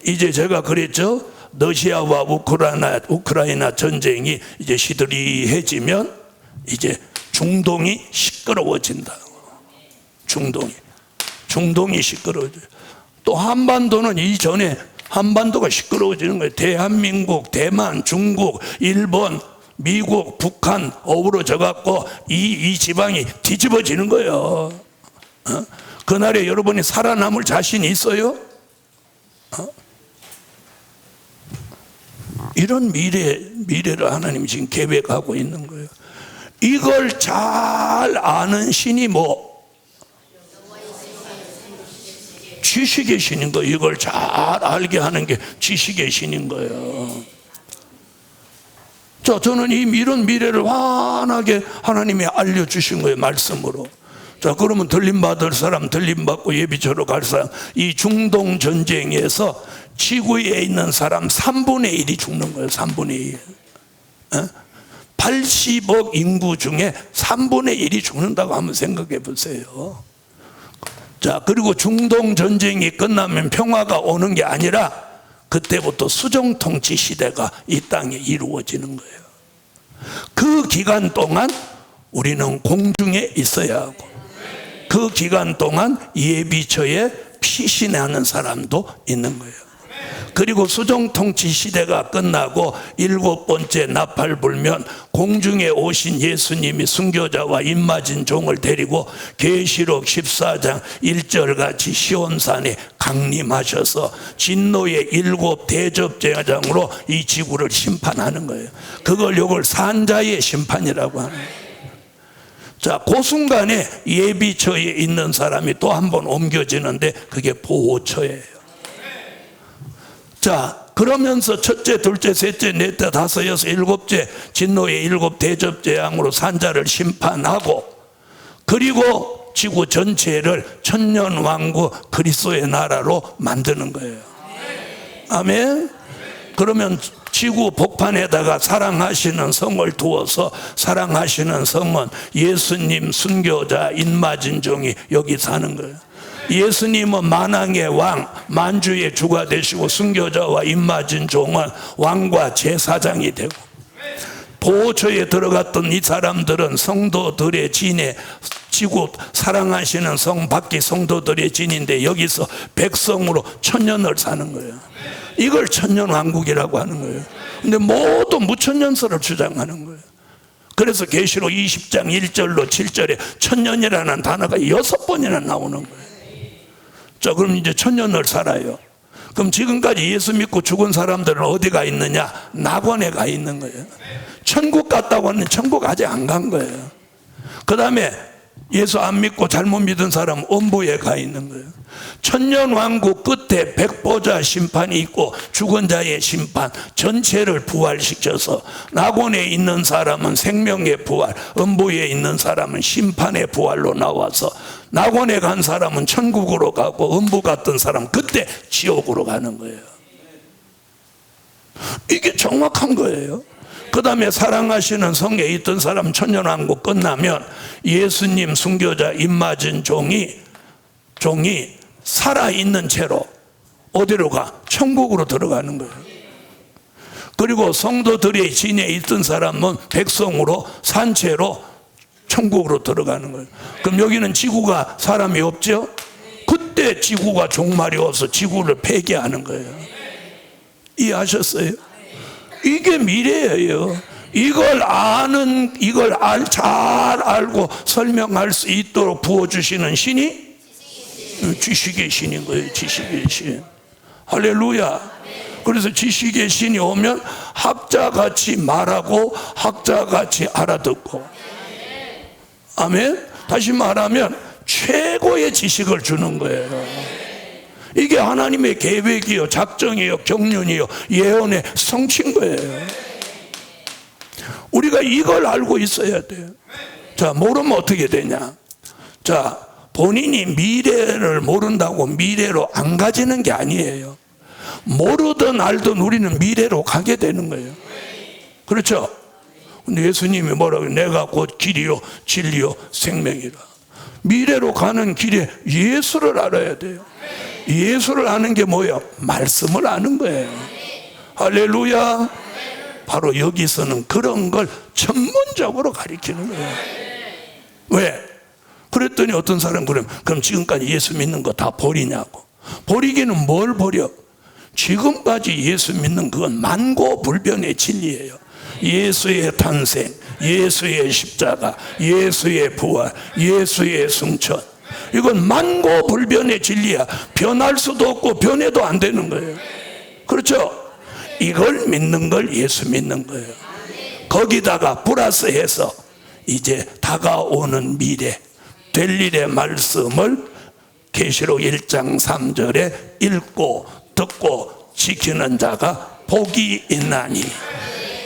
이제 제가 그랬죠? 러시아와 우크라이나 전쟁이 이제 시들이해지면 이제 중동이 시끄러워진다. 중동이 시끄러워져요. 또 한반도는 이전에 한반도가 시끄러워지는 거예요. 대한민국, 대만, 중국, 일본, 미국, 북한 어우러져 갖고 이 지방이 뒤집어지는 거예요. 그날에 여러분이 살아남을 자신이 있어요? 이런 미래를 하나님이 지금 계획하고 있는 거예요. 이걸 잘 아는 신이 뭐? 지식의 신인 거예요. 이걸 잘 알게 하는 게 지식의 신인 거예요. 자, 저는 이런 미래를 환하게 하나님이 알려주신 거예요. 말씀으로. 자, 그러면 들림받을 사람 들림받고 예비처로 갈 사람, 이 중동 전쟁에서 지구에 있는 사람 3분의 1이 죽는 거예요. 3분의 1. 80억 인구 중에 3분의 1이 죽는다고 한번 생각해 보세요. 자, 그리고 중동 전쟁이 끝나면 평화가 오는 게 아니라 그때부터 수정통치 시대가 이 땅에 이루어지는 거예요. 그 기간 동안 우리는 공중에 있어야 하고, 그 기간 동안 예비처에 피신하는 사람도 있는 거예요. 그리고 수정통치 시대가 끝나고 7번째 나팔 불면 공중에 오신 예수님이 순교자와 인맞은 종을 데리고 계시록 14장 1절 같이 시온산에 강림하셔서 진노의 7 대접제장으로 이 지구를 심판하는 거예요. 그걸 산자의 심판이라고 하는 거예요. 자, 그 순간에 예비처에 있는 사람이 또 한 번 옮겨지는데 그게 보호처예요. 자, 그러면서 첫째, 둘째, 셋째, 넷째, 다섯, 여섯, 일곱째 진노의 7 대접재앙으로 산자를 심판하고, 그리고 지구 전체를 천년왕국 그리스도의 나라로 만드는 거예요. 아멘. 그러면 지구 복판에다가 사랑하시는 성을 두어서, 사랑하시는 성은 예수님 순교자 인맞은 종이 여기 사는 거예요. 예수님은 만왕의 왕, 만주의 주가 되시고, 순교자와 인맞은 종은 왕과 제사장이 되고, 보호처에 들어갔던 이 사람들은 성도들의 진에 지구 사랑하시는 성 밖의 성도들의 진인데 여기서 백성으로 천년을 사는 거예요. 이걸 천년왕국이라고 하는 거예요. 근데 모두 무천년설을 주장하는 거예요. 그래서 계시록 20장 1절로 7절에 천년이라는 단어가 6번이나 나오는 거예요. 자, 그럼 이제 천년을 살아요. 그럼 지금까지 예수 믿고 죽은 사람들은 어디 가 있느냐? 낙원에 가 있는 거예요. 천국 갔다고 하는 천국 아직 안 간 거예요. 그 다음에 예수 안 믿고 잘못 믿은 사람은 음부에 가 있는 거예요. 천년왕국 끝에 백보자 심판이 있고 죽은 자의 심판 전체를 부활시켜서 낙원에 있는 사람은 생명의 부활, 음부에 있는 사람은 심판의 부활로 나와서 낙원에 간 사람은 천국으로 가고 음부 갔던 사람 그때 지옥으로 가는 거예요. 이게 정확한 거예요. 그 다음에 사랑하시는 성에 있던 사람 천년왕국 끝나면 예수님 순교자 입맞은 종이 살아있는 채로 어디로 가? 천국으로 들어가는 거예요. 그리고 성도들의 진에 있던 사람은 백성으로 산채로 천국으로 들어가는 거예요. 그럼 여기는 지구가 사람이 없죠? 그때 지구가 종말이 와서 지구를 폐기하는 거예요. 이해하셨어요? 이게 미래예요. 이걸 잘 알고 설명할 수 있도록 부어주시는 신이 지식의 신인 거예요. 지식의 신. 할렐루야. 그래서 지식의 신이 오면 학자같이 말하고 학자같이 알아듣고. 아멘. 다시 말하면 최고의 지식을 주는 거예요. 이게 하나님의 계획이요, 작정이요, 경륜이요, 예언의 성취인 거예요. 우리가 이걸 알고 있어야 돼요. 자, 모르면 어떻게 되냐? 자, 본인이 미래를 모른다고 미래로 안 가지는 게 아니에요. 모르든 알든 우리는 미래로 가게 되는 거예요. 그렇죠? 근데 예수님이 뭐라고 해요? 내가 곧 길이요, 진리요, 생명이라. 미래로 가는 길에 예수를 알아야 돼요. 예수를 아는 게 뭐예요? 말씀을 아는 거예요. 할렐루야. 바로 여기서는 그런 걸 전문적으로 가리키는 거예요. 왜? 그랬더니 어떤 사람은 그럼 지금까지 예수 믿는 거 다 버리냐고. 버리기는 뭘 버려? 지금까지 예수 믿는 그건 만고불변의 진리예요. 예수의 탄생, 예수의 십자가, 예수의 부활, 예수의 승천, 이건 만고불변의 진리야. 변할 수도 없고 변해도 안 되는 거예요. 그렇죠? 이걸 믿는 걸 예수 믿는 거예요. 거기다가 플러스해서 이제 다가오는 미래 될 일의 말씀을 계시록 1장 3절에 읽고 듣고 지키는 자가 복이 있나니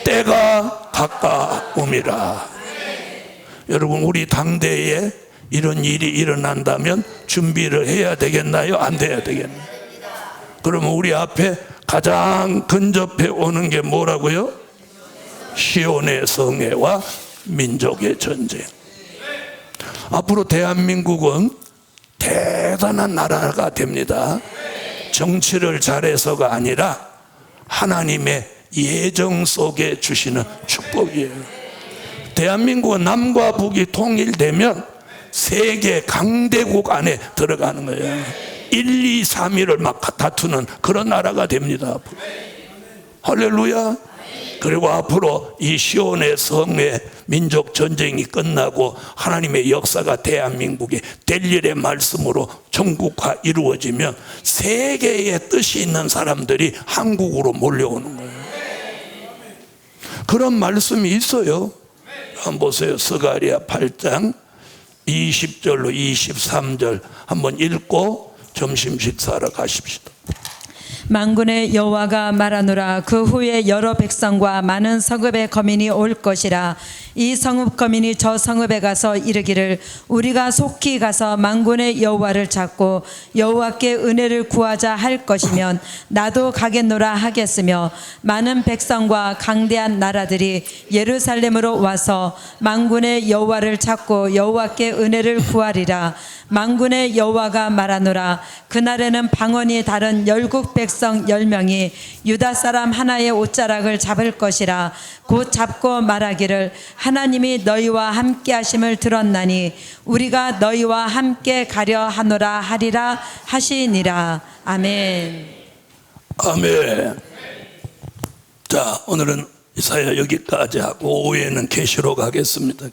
때가 가까움이라. 여러분, 우리 당대에 이런 일이 일어난다면 준비를 해야 되겠나요? 안 돼야 되겠나요? 그러면 우리 앞에 가장 근접해 오는 게 뭐라고요? 시온의 성회와 민족의 전쟁. 앞으로 대한민국은 대단한 나라가 됩니다. 정치를 잘해서가 아니라 하나님의 예정 속에 주시는 축복이에요. 대한민국은 남과 북이 통일되면 세계 강대국 안에 들어가는 거예요. 1, 2, 3위를 막 다투는 그런 나라가 됩니다. 할렐루야. 그리고 앞으로 이 시온의 성의 민족 전쟁이 끝나고 하나님의 역사가 대한민국에 될 일의 말씀으로 전국화 이루어지면 세계의 뜻이 있는 사람들이 한국으로 몰려오는 거예요. 그런 말씀이 있어요. 한번 보세요. 스가랴 8장 20절로 23절 한번 읽고 점심 식사하러 가십시다. 만군의 여호와가 말하노라. 그 후에 여러 백성과 많은 성읍의 거민이 올 것이라. 이 성읍 거민이 저 성읍에 가서 이르기를 우리가 속히 가서 만군의 여호와를 찾고 여호와께 은혜를 구하자 할 것이면 나도 가겠노라 하겠으며 많은 백성과 강대한 나라들이 예루살렘으로 와서 만군의 여호와를 찾고 여호와께 은혜를 구하리라. 만군의 여호와가 말하노라. 그날에는 방언이 다른 열국 백성 10명이 유다 사람 하나의 옷자락을 잡을 것이라. 곧 잡고 말하기를 하나님이 너희와 함께 하심을 들었나니 우리가 너희와 함께 가려 하노라 하리라 하시니라. 아멘. 아멘. 자, 오늘은 이사야 여기까지 하고 오후에는 계시록 하겠습니다.